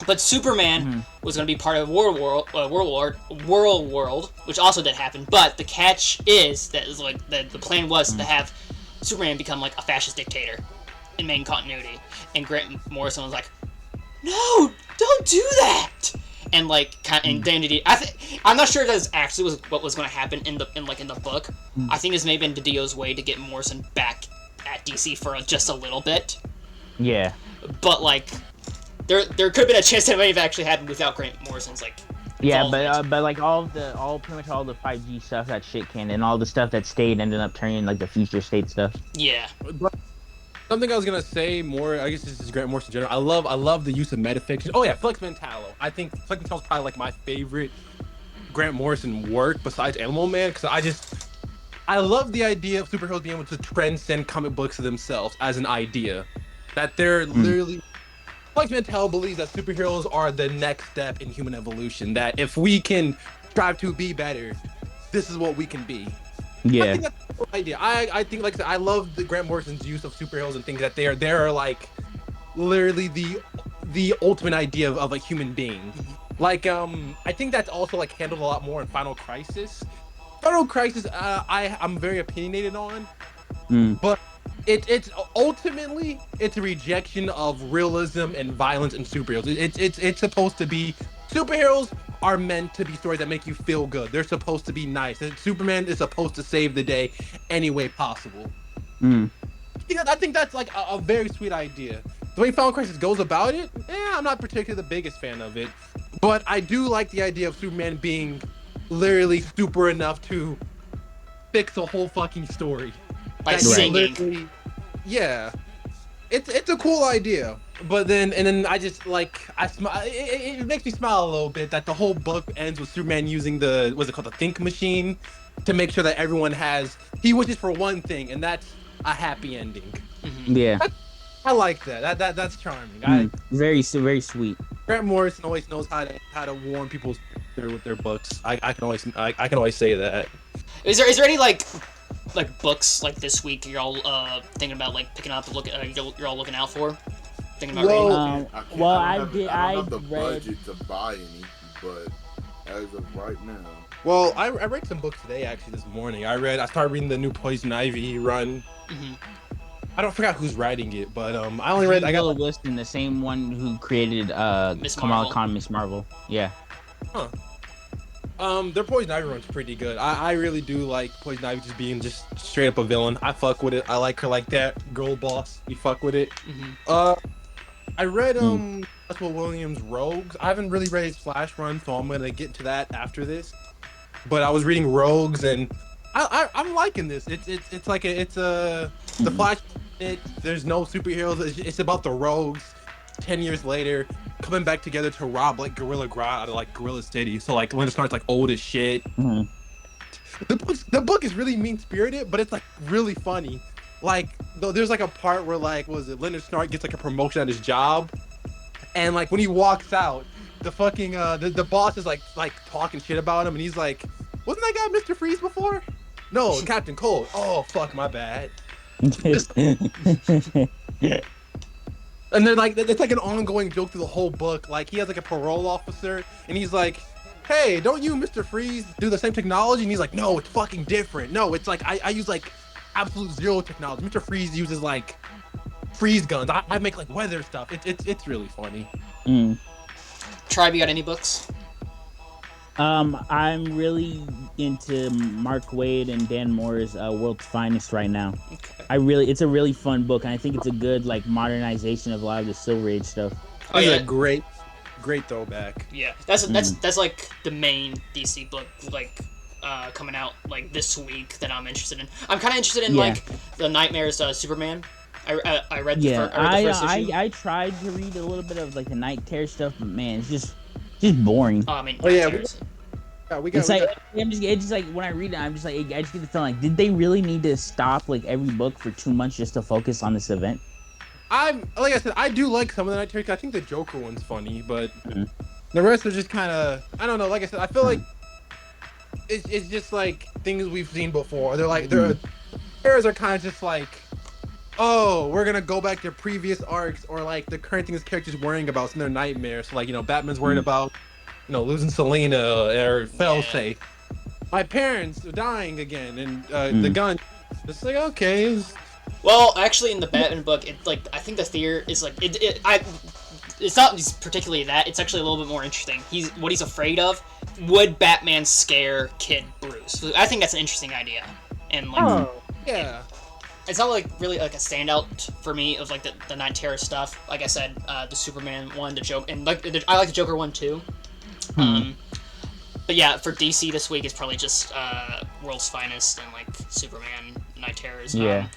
But Superman was going to be part of World World, which also did happen. But the catch is that is like the plan was to have Superman become like a fascist dictator in main continuity, and Grant Morrison was like, "No, don't do that." And like, and then I'm not sure if that's actually what was going to happen in the book. I think it's maybe in DiDio's way to get Morrison back at DC for just a little bit. Yeah. But like, there could have been a chance that it might have actually happened without Grant Morrison's like. Yeah, but like pretty much all the 5G stuff, that shit can, and all the stuff that stayed ended up turning like the future state stuff. Yeah. Something I was gonna say more, I guess this is Grant Morrison in general. I love the use of metafiction. Oh yeah, Flex Mentallo. I think Flex Mentallo is probably like my favorite Grant Morrison work besides Animal Man, because I love the idea of superheroes being able to transcend comic books themselves as an idea. That they're literally Flex Mentallo believes that superheroes are the next step in human evolution. That if we can strive to be better, this is what we can be. Yeah. I think that's a cool idea. I think, like I said, I love the Grant Morrison's use of superheroes and things that they're like literally the ultimate idea of a human being. Like I think that's also like handled a lot more in Final Crisis. Final Crisis, I'm very opinionated on, but it's ultimately it's a rejection of realism and violence in superheroes. It's supposed to be superheroes are meant to be stories that make you feel good. They're supposed to be nice. And Superman is supposed to save the day any way possible. I think that's like a very sweet idea. The way Final Crisis goes about it, I'm not particularly the biggest fan of it, but I do like the idea of Superman being literally super enough to fix a whole fucking story by singing. Yeah, it's a cool idea. But then I just like it makes me smile a little bit that the whole book ends with Superman using what's it called, the think machine, to make sure that everyone he wishes for one thing, and that's a happy ending. Yeah. I like that. That's charming. Very sweet. Grant Morrison always knows how to warm people with their books. I can always say that. Is there any like books like this week you're all thinking about like picking up you're all looking out for? Thinking about reading? I don't have the budget to buy any, but as of right now. Well, I read some books today actually this morning. I started reading the new Poison Ivy run. I don't forget who's writing it, but I only read. I got Wilson, the same one who created Kamala Khan, Miss Marvel. Yeah. Huh. Their Poison Ivy run's pretty good. I really do like Poison Ivy just being just straight up a villain. I fuck with it. I like her like that. Girl boss. We fuck with it. I read Russell Williams' Rogues. I haven't really read his Flash run, so I'm gonna get to that after this. But I was reading Rogues, and I'm liking this. It's like the Flash. There's no superheroes. It's about the Rogues 10 years later coming back together to rob like Gorilla Grodd out of like Gorilla City. So like Leonard Snart's like old as shit. The book is really mean spirited, but it's like really funny. Like there's like a part where like Leonard Snart gets like a promotion at his job, and like when he walks out, the fucking the boss is like talking shit about him, and he's like, wasn't that guy Mr. Freeze before? No, Captain Cold. Oh fuck, my bad. And they're like, it's like an ongoing joke through the whole book. Like he has like a parole officer, and he's like, hey, don't you, Mr. Freeze, do the same technology? And he's like, no, it's fucking different. No, it's like I use like absolute zero technology. Mr. Freeze uses like freeze guns. I make like weather stuff. It's really funny. Tribe, you got any books? I'm really into Mark Waid and Dan Moore's World's Finest right now. Okay. It's a really fun book, and I think it's a good like modernization of a lot of the Silver Age stuff. Oh yeah, great throwback. Yeah, that's like the main DC book like coming out like this week that I'm interested in. I'm kind of interested in like the Nightmares Superman. I read the first issue. I tried to read a little bit of like the Night Terror stuff, but man, it's just boring. Oh, I mean, it's just like when I read it, I'm just like, I just get the feeling like, did they really need to stop like every book for 2 months just to focus on this event? Like I said, I do like some of the Night Terror. I think the Joker one's funny, but the rest are just kind of, I don't know. Like I said, I feel like it's just like things we've seen before. They're like terrors are kind of just like oh, we're gonna go back to previous arcs or like the current things characters worrying about in their nightmares. So like, Batman's worried about, losing Selena or Yeah. failsafe. My parents are dying again, and the Mm. gun. It's like, okay, Well, actually, in the Batman book, I think the theory is like it's not particularly that. It's actually a little bit more interesting. What he's afraid of. Would Batman scare Kid Bruce? I think that's an interesting idea, and like. oh, yeah. It's not like really like a standout for me of like the Night Terror stuff. Like I said, the Superman one, the Joker, and like I like the Joker one too. But yeah, for DC this week is probably just World's Finest and like Superman, Night Terrors. Yeah.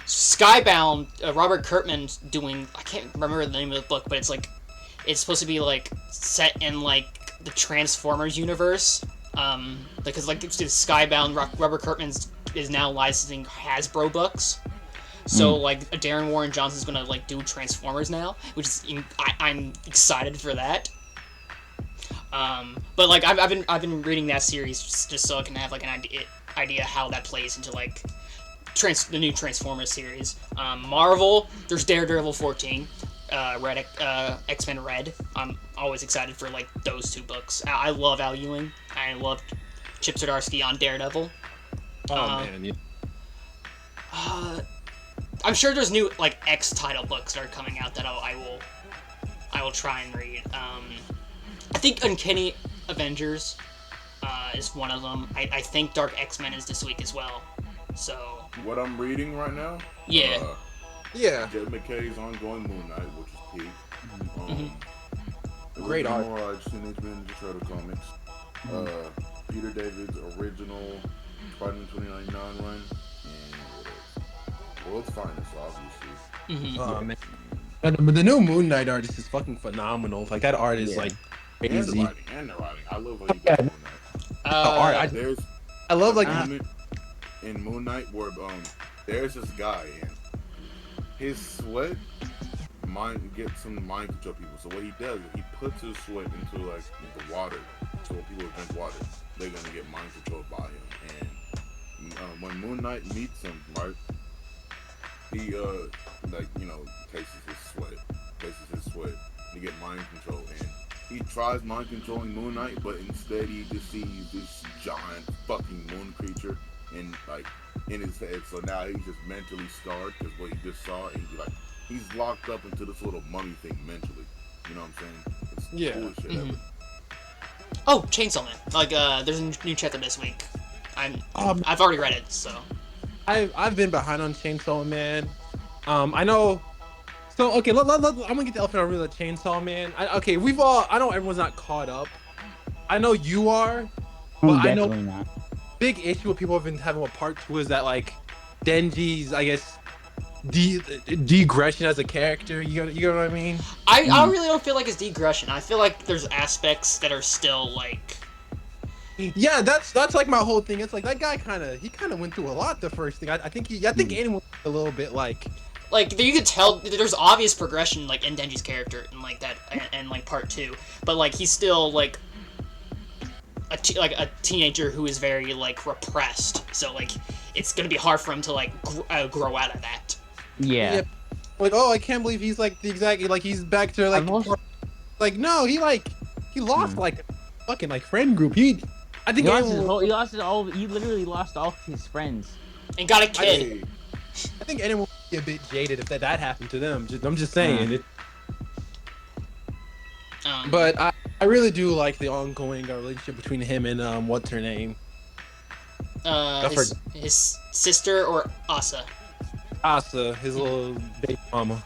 Skybound, Robert Kirkman's doing. I can't remember the name of the book, but it's supposed to be like set in like the Transformers universe. Because like it's Skybound, Robert Kirkman's is now licensing Hasbro books. So like Darren Warren Johnson's gonna like do Transformers now, which is I'm excited for that. But like I've been reading that series just so I can have like an idea how that plays into like the new Transformers series. Marvel, there's Daredevil 14, X-Men Red. I'm always excited for like those two books. I love Al Ewing. I loved Chip Zdarsky on Daredevil. Oh man, yeah. I'm sure there's new like X title books that are coming out that I will try and read. I think Uncanny Avengers is one of them. I think Dark X-Men is this week as well. So What I'm reading right now? yeah. Yeah. Jed McKay's ongoing Moon Knight, which is peak. Great art. More like Teenage Mutant Ninja Turtle comics. Peter David's original Spider-Man 2099 run, and World's Finest, obviously. Oh man. But the new Moon Knight artist is fucking phenomenal. Like that art is like crazy. And the writing. I love how you got Moon Knight. Art, There's I love like moment in Moon Knight where there's this guy and his sweat gets some mind control people. So what he does is he puts his sweat into like the water. So when people drink water, they're gonna get mind controlled by him. And when Moon Knight meets him, right, he tastes his sweat to get mind control. And he tries mind controlling Moon Knight, but instead he just sees this giant fucking moon creature in his head. So now he's just mentally scarred because what he just saw, and he's locked up into this little mummy thing mentally. You know what I'm saying? It's Yeah. cool shit ever. Oh, Chainsaw Man. Like there's a new chapter this week. I've already read it, so. I've been behind on Chainsaw Man. I know. So okay, I'm gonna get the elephant on the Chainsaw Man. I know everyone's not caught up. I know you are, but I know Definitely not. big issue what people have been having with part 2 is that like Denji's, I guess, degression as a character. You know what I mean? I really don't feel like it's degression. I feel like there's aspects that are still like. Yeah, that's like my whole thing. It's like that guy kind of went through a lot the first thing. I think anyone a little bit like You could tell there's obvious progression like in Denji's character and like that and like part 2, but like he's still like a teenager who is very like repressed. So like it's gonna be hard for him to like grow out of that. Yeah. like, oh, I can't believe he's like he's back to like like no, he lost like a fucking like friend group. I think he literally lost all of his friends. And got a kid. I think anyone would be a bit jaded if that happened to them. I'm just saying it. But I really do like the ongoing relationship between him and what's her name? His sister or Asa. Asa, his little baby mama.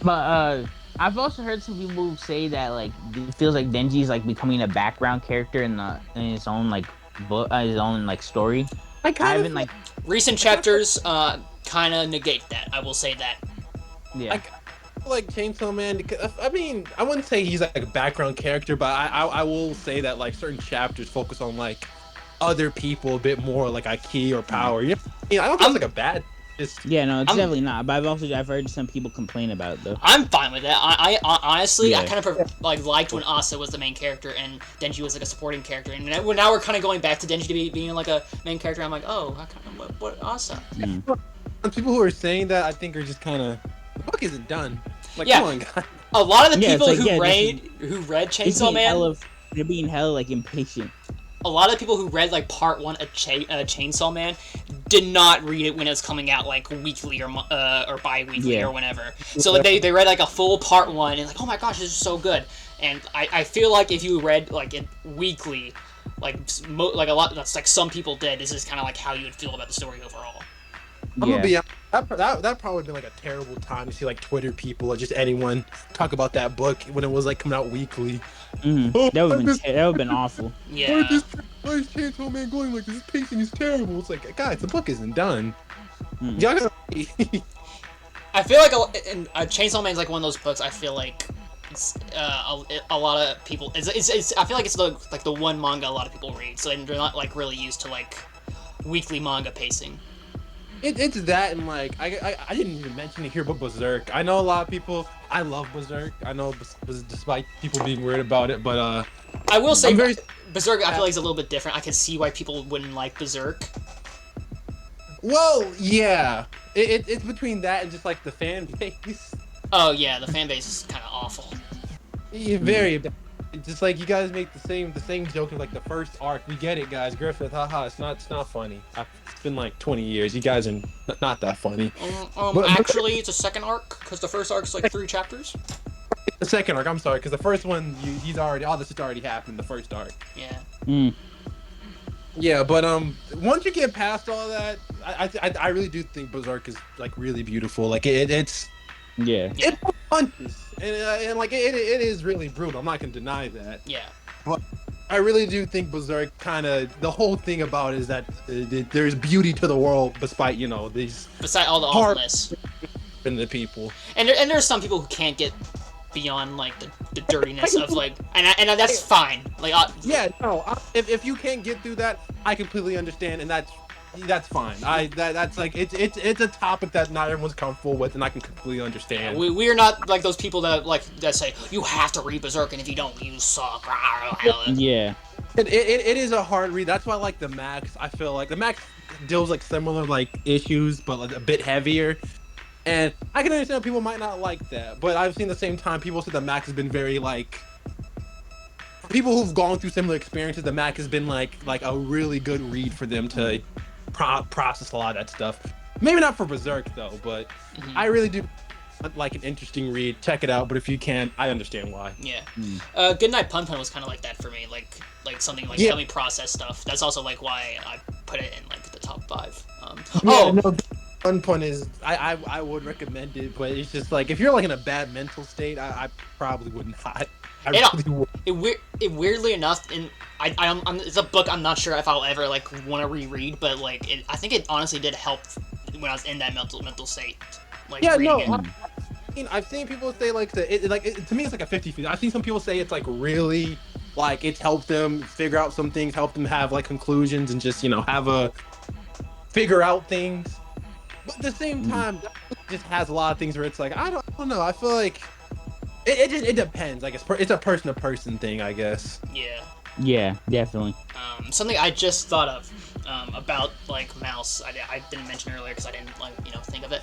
But I've also heard some people say that like it feels like Denji's like becoming a background character in his own like book, his own like story. I haven't like recent chapters kind of negate that. I will say that. Yeah. Like Chainsaw Man, I mean, I wouldn't say he's like a background character, but I will say that like certain chapters focus on like other people a bit more, like a key or power. I don't think it's like a bad. Just Yeah, no, it's I'm- definitely not. But I've heard some people complain about it though. I'm fine with that. I honestly, I Yeah. kind of liked when Asa was the main character and Denji was like a supporting character, and now we're kind of going back to Denji to being like a main character. I'm like, oh, I kind of what Asa? Mm. people who are saying that I think are just kind of the book isn't done. Like, Yeah. come on, guys. A lot of the Yeah, it's people like, yeah, who read They're Chainsaw being Man, they're being hella like impatient. a lot of the people who read like part 1 of Chainsaw Man did not read it when it was coming out like weekly or bi-weekly Yeah. or whatever. So like, they read like a full part 1 and like, oh my gosh, this is so good. And I feel like if you read like it weekly, like a lot, that's like some people did. This is kind of like how you would feel about the story overall. I'm Yeah. gonna be honest, that probably would been like a terrible time to see like Twitter people or just anyone talk about that book when it was like coming out weekly. That would have been awful. Yeah. Why is Chainsaw Man going like this? Pacing is terrible. It's like, guys, the book isn't done. Mm. Y'all gotta. I feel like Chainsaw Man is like one of those books. I feel like it's, a lot of people. It's I feel like it's the one manga a lot of people read, so they're not like really used to like weekly manga pacing. It's that, and like I didn't even mention it here, but Berserk. I know a lot of people. I love Berserk. I know, despite people being weird about it, but I will say I'm very- Berserk. I feel like is a little bit different. I can see why people wouldn't like Berserk. well, yeah, it's between that and just like the fan base. Oh yeah, the fan base is kind of awful. Yeah, very bad. It's just like you guys make the same joke of like the first arc. We get it, guys. Griffith, haha. It's not funny. It's been like 20 years. You guys are not that funny. But- Actually, it's a second arc because the first arc's like 3 chapters. The second arc, I'm sorry, because the first one, he's already all this shit already happened. The first arc. Yeah. Mm. Yeah, but once you get past all that, I really do think Berserk is like really beautiful. Like it's Yeah. it punches and like it is really brutal. I'm not gonna deny that. Yeah. I really do think Berserk kind of the whole thing about it is that there's beauty to the world despite these Beside all the Hard- awfulness, in the people. and there's some people who can't get beyond like the dirtiness of like, and that's fine. Like, Yeah, no. If you can't get through that, I completely understand, and that's fine. That's like it's a topic that not everyone's comfortable with, and I can completely understand. we are not like those people that say you have to read Berserk, and if you don't, you suck. Yeah. It is a hard read. That's why I like the Max. I feel like the Max deals like similar like issues, but like a bit heavier. And I can understand people might not like that, but I've seen the same time people say the Max has been very like. For people who've gone through similar experiences, the Mac has been like a really good read for them to process a lot of that stuff. Maybe not for Berserk though, but I really do like an interesting read. Check it out, but if you can't, I understand why. Yeah. Mm. Goodnight Pun Pun was kind of like that for me, like something like Yeah. help me process stuff. That's also like why I put it in like the top 5. Yeah, no, Fun Pun is I would recommend it, but it's just like if you're like in a bad mental state, I probably would not. I really would. It weirdly enough, and it's a book I'm not sure if I'll ever like want to reread, but like I think it honestly did help when I was in that mental state. Like Yeah, no. reading it. I've seen people say like to me it's like a 50-50. I've seen some people say it's like really like it's helped them figure out some things, helped them have like conclusions and just have a figure out things. But at the same time, that book just has a lot of things where it's like I don't know. I feel like it depends. Like it's a person to person thing, I guess. Yeah. Yeah, definitely. Something I just thought of about like Mouse. I didn't mention earlier because I didn't like think of it.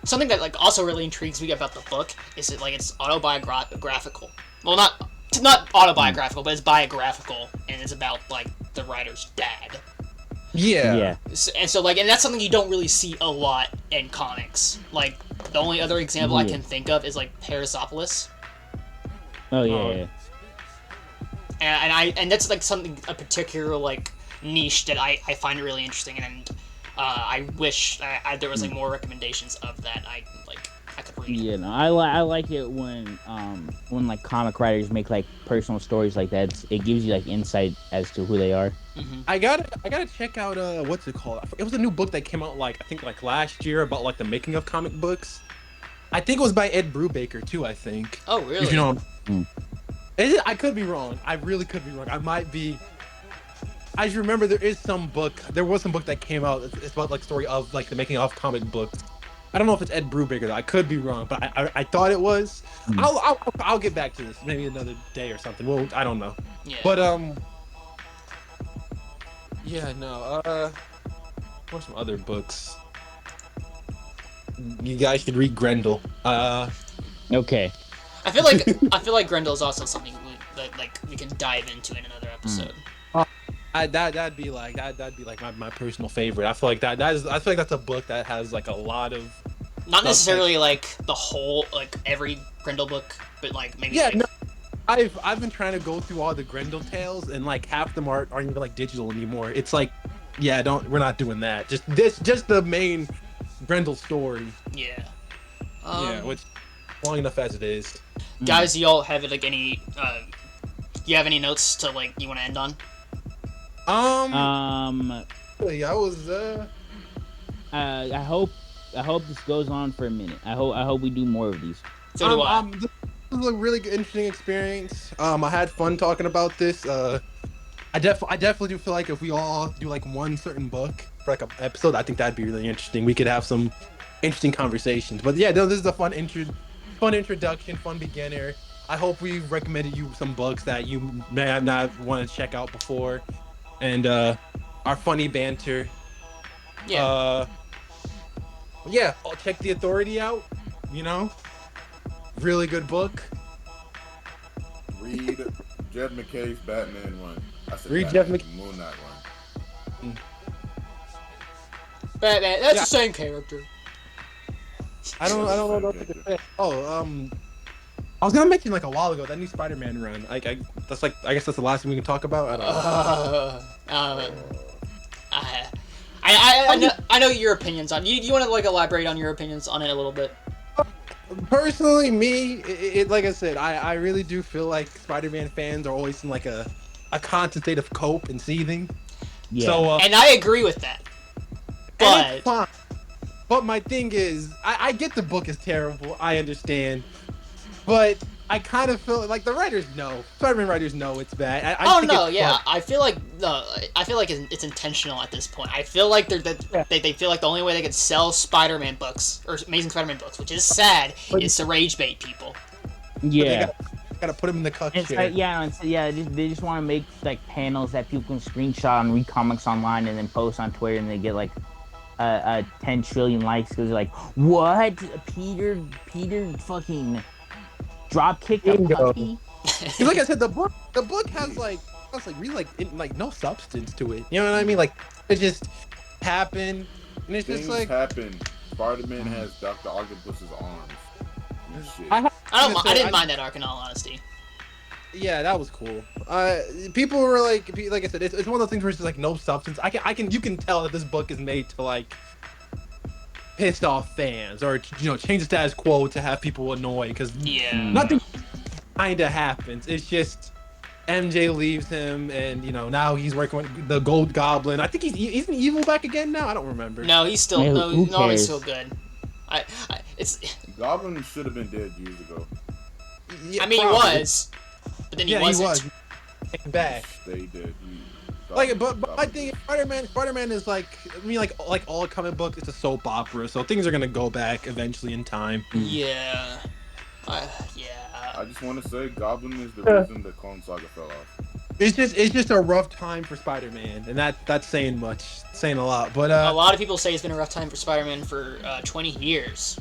Something that like also really intrigues me about the book is that like it's autobiographical. Well, not autobiographical, but it's biographical, and it's about like the writer's dad. Yeah. And so like, and that's something you don't really see a lot in comics. Like the only other example I can think of is like Parasopolis. Oh yeah. And that's like a particular like niche that I find really interesting, and I wish there was like more recommendations of that I could read. Yeah, no, I like it when like comic writers make like personal stories like that. It gives you like insight as to who they are. Mm-hmm. I gotta check out what's it called? It was a new book that came out like I think like last year about like the making of comic books. I think it was by Ed Brubaker too. I think. Oh really? If you know. I could be wrong. I really could be wrong. I might be I just remember there was some book that came out. It's about like story of like the making of comic books. I don't know if it's Ed Brubaker though. I could be wrong, but I thought it was. Hmm. I'll get back to this maybe another day or something. Well, I don't know. Yeah. But yeah, no. What some other books? You guys should read Grendel. Okay. I feel like Grendel is also something we can dive into in another episode. That'd be like my personal favorite. I feel like that's a book that has like a lot of Not necessarily like the whole like every Grendel book, but like maybe. yeah. Like, No, I've been trying to go through all the Grendel tales, and like half them aren't even like digital anymore. It's like, yeah, we're not doing that. Just the main Grendel story. Yeah. Yeah, which long enough as it is. Guys, do y'all have like any? You have any notes to like you want to end on? Really, I was I hope this goes on for a minute. I hope we do more of these. So do I. This was a really good, interesting experience. I had fun talking about this. I definitely do feel like if we all do like one certain book for like an episode, I think that'd be really interesting. We could have some interesting conversations. But yeah, no, this is a fun introduction, fun beginner. I hope we recommended you some books that you may have not want to check out before, and our funny banter. Yeah. Yeah, I'll check The Authority out. You know, really good book. Read Jeff McKay's Batman run. I said Read Batman, Jeff Moon Knight run. Batman, that's Yeah. the same character. I don't know what to say. Oh, I was gonna mention like a while ago that new Spider-Man run. I guess that's the last thing we can talk about. I don't know. I know your opinions on. You want to like elaborate on your opinions on it a little bit? Personally, it like I said, I really do feel like Spider-Man fans are always in like a constant state of cope and seething. Yeah. So And I agree with that. and it's But fine. But my thing is, I get the book is terrible. I understand, but I kind of feel like the writers know. Spider-Man writers know it's bad. I think no, it's yeah, fun. I feel like it's intentional at this point. I feel like they feel like the only way they could sell Spider-Man books or Amazing Spider-Man books, which is sad, is to rage bait people. Yeah. Gotta put him in the cuck It's chair. like, they just want to make like panels that people can screenshot and read comics online and then post on Twitter, and they get like 10 trillion likes because they're like, what? Peter fucking drop kicked a Bingo. puppy? 'Cause like I said, the book has really no substance to it. You know what I mean? Like it just happened, and it's Things just like happen. Spider-Man has Dr. Octopus's arms. And shit. I didn't mind that arc in all honesty. Yeah, that was cool. People were like I said, it's one of those things where it's just like no substance. You can tell that this book is made to like piss off fans or change the status quo to have people annoyed because Yeah. nothing kind of happens. It's just MJ leaves him, and now he's working with the Gold Goblin. I think he's evil back again now. I don't remember. No, he's still Hey, who he's cares? still good. It's. Goblin should have been dead years ago. Yeah, I mean, he probably. was, but then he Yeah, wasn't. he was. Came back. Stay dead. But I think Spider-Man is like, I mean, like all comic books, it's a soap opera, so things are gonna go back eventually in time. Yeah. Yeah. I just want to say, Goblin is the reason the Clone Saga fell off. It's just a rough time for Spider-Man, and that's saying a lot. But A lot of people say it's been a rough time for Spider-Man for 20 years.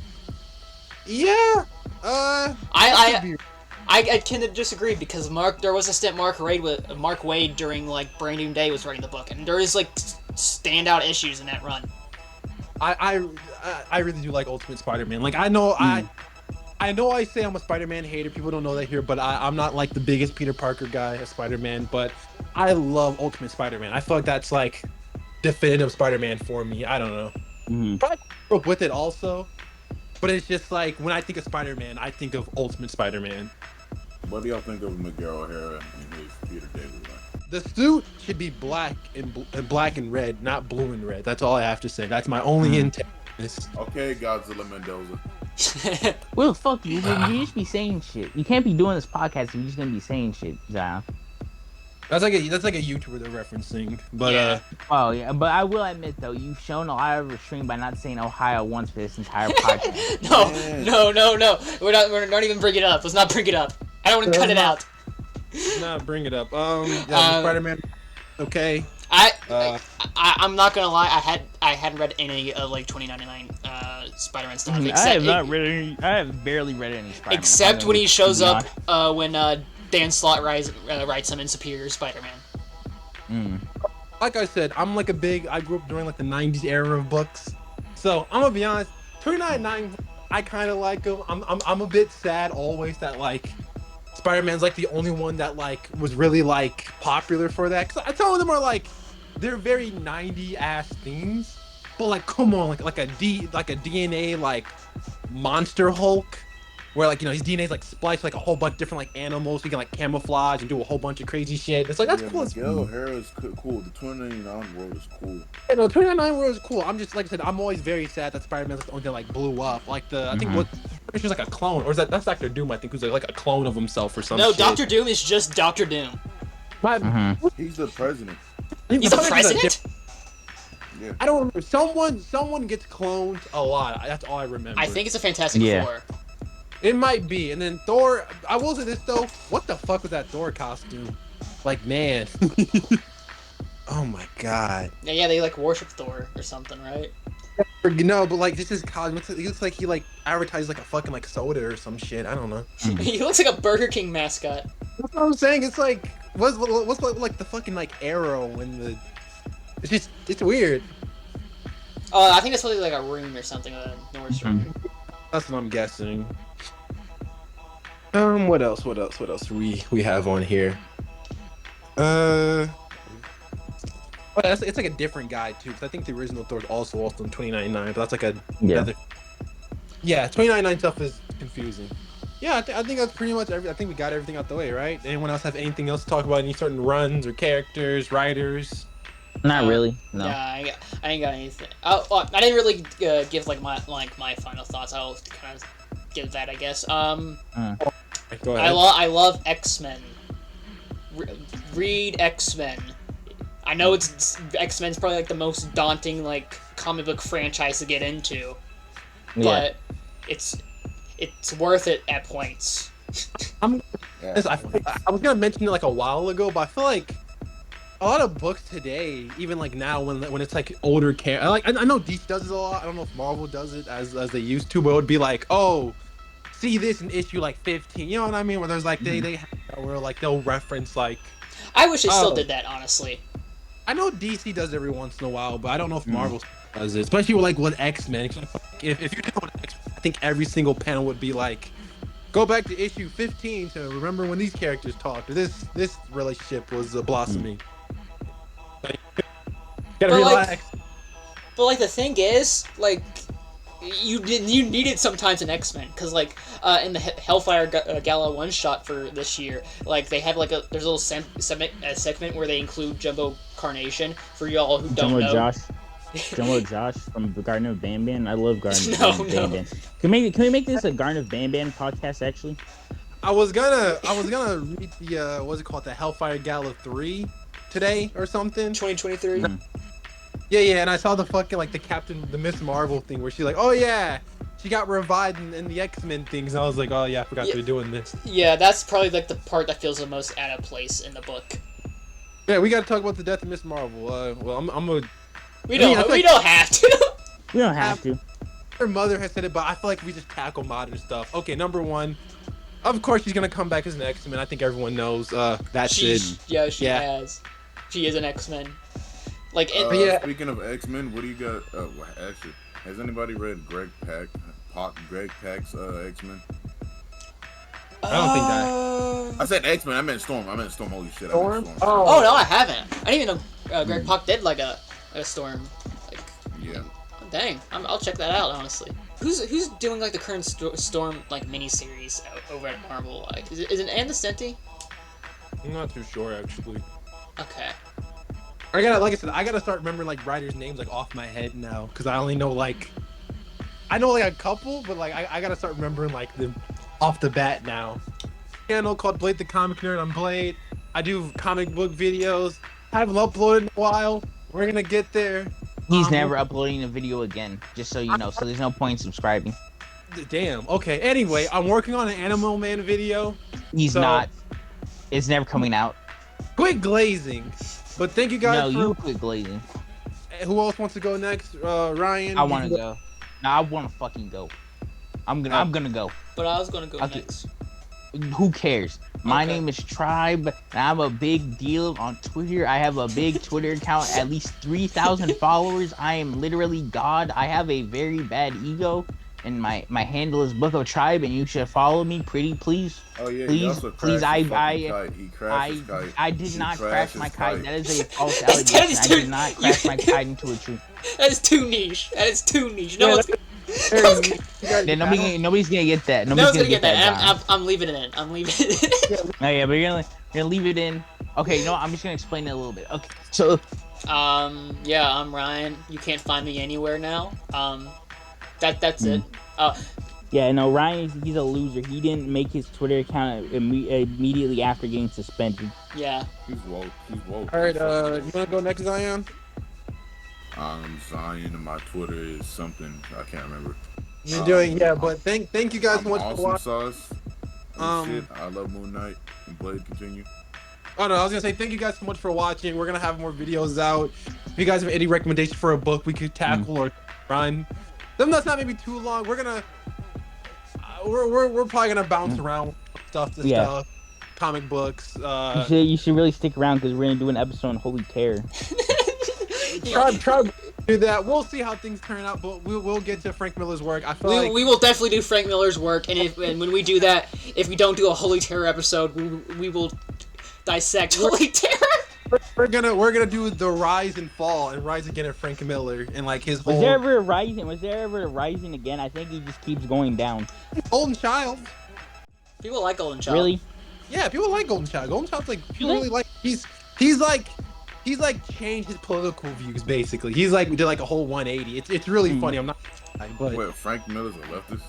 yeah, I tend to disagree because there was a stint Mark Waid during like Brand New Day was writing the book, and there is like standout issues in that run. I really do like Ultimate Spider-Man. Like I know I say I'm a Spider-Man hater. People don't know that here, but I'm not like the biggest Peter Parker guy as Spider-Man. But I love Ultimate Spider-Man. I feel like that's like definitive Spider-Man for me. I don't know. Mhm. Probably grew up with it also, but it's just like when I think of Spider-Man, I think of Ultimate Spider-Man. What do y'all think of Miguel O'Hara and his Peter David run? The suit should be black and red, not blue and red. That's all I have to say. That's my only intent. Okay, Godzilla Mendoza. Well, fuck you. You just be saying shit. You can't be doing this podcast if you're just gonna be saying shit, Zion. That's like a YouTuber they're referencing. But Yeah. Oh yeah, but I will admit though, you've shown a lot of restraint by not saying Ohio once for this entire podcast. No. We're not even bring it up. Let's not bring it up. I don't want to cut it out. nah, bring it up. Spider-Man. Okay. I'm not gonna lie. I hadn't read any of like 2099 Spider-Man stuff. I have not read any. I have barely read any Spider-Man. Except when he shows up when Dan Slott writes him in Superior Spider-Man. Like I said, I grew up during like the 90s era of books. So I'm gonna be honest, 299, I kind of like him. I'm a bit sad always that like Spider-Man's like the only one that like was really like popular for that. Cause some of them are like, they're very 90 ass themes, but like come on, like a DNA like monster Hulk. Where like, you know, his DNA is like spliced like a whole bunch of different like animals, so he can like camouflage and do a whole bunch of crazy shit. It's like that's cool. Miguel O'Hara's cool. The 2099 world is cool. Yeah, no, 2099 world is cool. I'm just like I said, I'm always very sad that Spider-Man's the only thing that like blew up. Like I think it's just like a clone, or is that's Doctor Doom? I think who's like a clone of himself or something. No, Doctor Doom is just Doctor Doom. He's the president. He's the president? Yeah. I don't remember. Someone gets cloned a lot. That's all I remember. I think it's a Fantastic Four. It might be. And then Thor, I will say this though, what the fuck was that Thor costume? Like, man. Oh my god. Yeah, they like worship Thor or something, right? No, but like this is costume. It looks like he like advertised like a fucking like soda or some shit. I don't know. He looks like a Burger King mascot. That's what I'm saying. It's like what's like the fucking like arrow and the. It's weird. Oh, I think it's probably like a rune or something, a Norse rune. That's what I'm guessing. What else we have on here? It's like a different guy too, because I think the original Thor is also in 2099, but that's like a another. Yeah, 2099 stuff is confusing. Yeah, I think that's pretty much everything. I think we got everything out the way, right? Anyone else have anything else to talk about? Any certain runs or characters, writers? Not really. No. Yeah, I ain't got anything. I didn't really give like my final thoughts. I'll kind of give that, I guess. Go ahead. I love X-Men. Read X-Men. I know X-Men's probably like the most daunting like comic book franchise to get into, but it's worth it at points. I was gonna mention it like a while ago, but I feel like a lot of books today, even like now when it's like older I know DC does it a lot. I don't know if Marvel does it as they used to, but it would be like, oh, see this in issue like 15. You know what I mean? Where there's like where like they'll reference like. I wish they still did that, honestly. I know DC does every once in a while, but I don't know if Marvel does it, especially with X-Men. If you did with X-Men, I think every single panel would be like, go back to issue 15 to remember when these characters talked, or this relationship was blossoming. Gotta relax. But the thing is, like, you need it sometimes in X-Men, because like in the Hellfire Gala one shot for this year, like they have there's a little segment where they include Jumbo Carnation for y'all who don't know. Jumbo Josh from Garden of Banban. I love Garden of Banban. Can we make this a Garden of Banban podcast actually? I was gonna read the what's it called, the Hellfire Gala 3 today or something. 2023. Yeah, and I saw the fucking the Miss Marvel thing where she's like, oh yeah, she got revived in the X-Men things, and I was like, oh yeah, I forgot they're doing this. Yeah, that's probably like the part that feels the most out of place in the book. Yeah, we gotta talk about the death of Miss Marvel. Well, I'm gonna. We don't have to. We don't have to. Her mother has said it, but I feel like we just tackle modern stuff. Okay, number one, of course she's gonna come back as an X-Men. I think everyone knows that's it. Yeah, she has. She is an X-Men. Speaking of X-Men, what do you got? Actually, has anybody read Greg Pak's X-Men? I don't think that. I said X-Men. I meant Storm. Holy shit! Storm? Oh no, I haven't. I didn't even know Greg Pak did like a Storm. Yeah. Dang, I'll check that out, honestly. Who's doing like the current Storm like miniseries over at Marvel? Like, is it Ann Nocenti? I'm not too sure actually. Okay. I gotta start remembering like writers' names like off my head now, because I only know I know a couple, but I gotta start remembering them off the bat now. Channel called Blade the Comic Nerd on Blade. I do comic book videos. I haven't uploaded in a while. We're gonna get there. He's never uploading a video again, just so you know. So there's no point in subscribing. Damn. Okay. Anyway, I'm working on an Animal Man video. He's So- not. It's never coming out. Quit glazing. But thank you guys No, for. you quit glazing. Who else wants to go next? Ryan. I want to go. No, I want to fucking go. I'm gonna go. But I was gonna go Okay. next. Who cares? My Okay. name is Tribe, and I'm a big deal on Twitter. I have a big Twitter account, at least 3,000 followers. I am literally God. I have a very bad ego, and my handle is Book of Tribe, and you should follow me, pretty please. Oh yeah, he Please, also please, crashed his fucking kite. He crashed his kite. I did He not crashed crash his my kite. That is a false That allegation. is I too- did not crash my kite into a tree. That is too niche. That is too niche. No Yeah, one's, Yeah, nobody's gonna get that. no Nobody's one's gonna get that. John. I'm leaving it in. I'm leaving it in. Oh yeah, but you're gonna leave it in. Okay, you know what? I'm just gonna explain it a little bit. Okay, so Yeah, I'm Ryan. You can't find me anywhere now. That's it. Yeah, no, Ryan, he's a loser. He didn't make his Twitter account immediately after getting suspended. Yeah. He's woke. He's woke. All right. You wanna go next, Zion? Zion and my Twitter is something I can't remember. You're doing but thank you guys so much Awesome for watching. Sauce. Um, Shit, I love Moon Knight and Blade. Continue. Oh no, I was gonna say thank you guys so much for watching. We're gonna have more videos out. If you guys have any recommendations for a book we could tackle or run, then that's not maybe too long. We're gonna we're probably gonna bounce around stuff to stuff, comic books. You should really stick around because we're gonna do an episode on Holy Terror. try to do that. We'll see how things turn out, but we'll get to Frank Miller's work. I feel like We will definitely do Frank Miller's work, and when we do that, if we don't do a Holy Terror episode, we will dissect Holy Terror. we're gonna do the rise and fall and rise again of Frank Miller and like his Was whole there ever a rising? Was there ever a rising again? I think he just keeps going down. Golden Child. People like Golden Child. Really? Yeah, people like Golden Child. Golden Child's like people they? really like he's like changed his political views basically. He's like did like a whole 180. It's really funny. I'm not but Wait, Frank Miller's a leftist?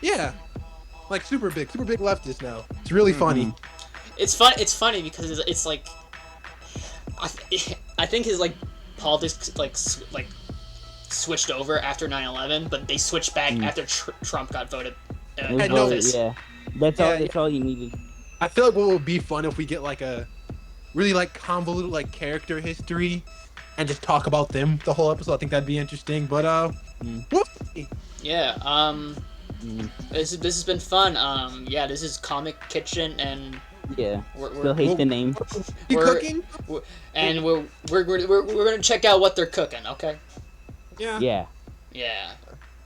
yeah. Like super big leftist now. It's really funny. It's fun. It's funny because it's like, I think his like politics like switched over after 9/11, but they switched back after Trump got voted. It was I know. really- yeah. That's all you needed. I feel like what would be fun if we get like a really like convoluted like character history and just talk about them the whole episode. I think that'd be interesting. But we'll see. Yeah. This has been fun. Yeah. This is Comic Kitchen, and Yeah. we're Still hate the name. You We're- cooking? and we're gonna check out what they're cooking. Okay. Yeah. Yeah. Yeah.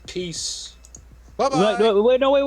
Peace. Bye bye. Wait, no, wait.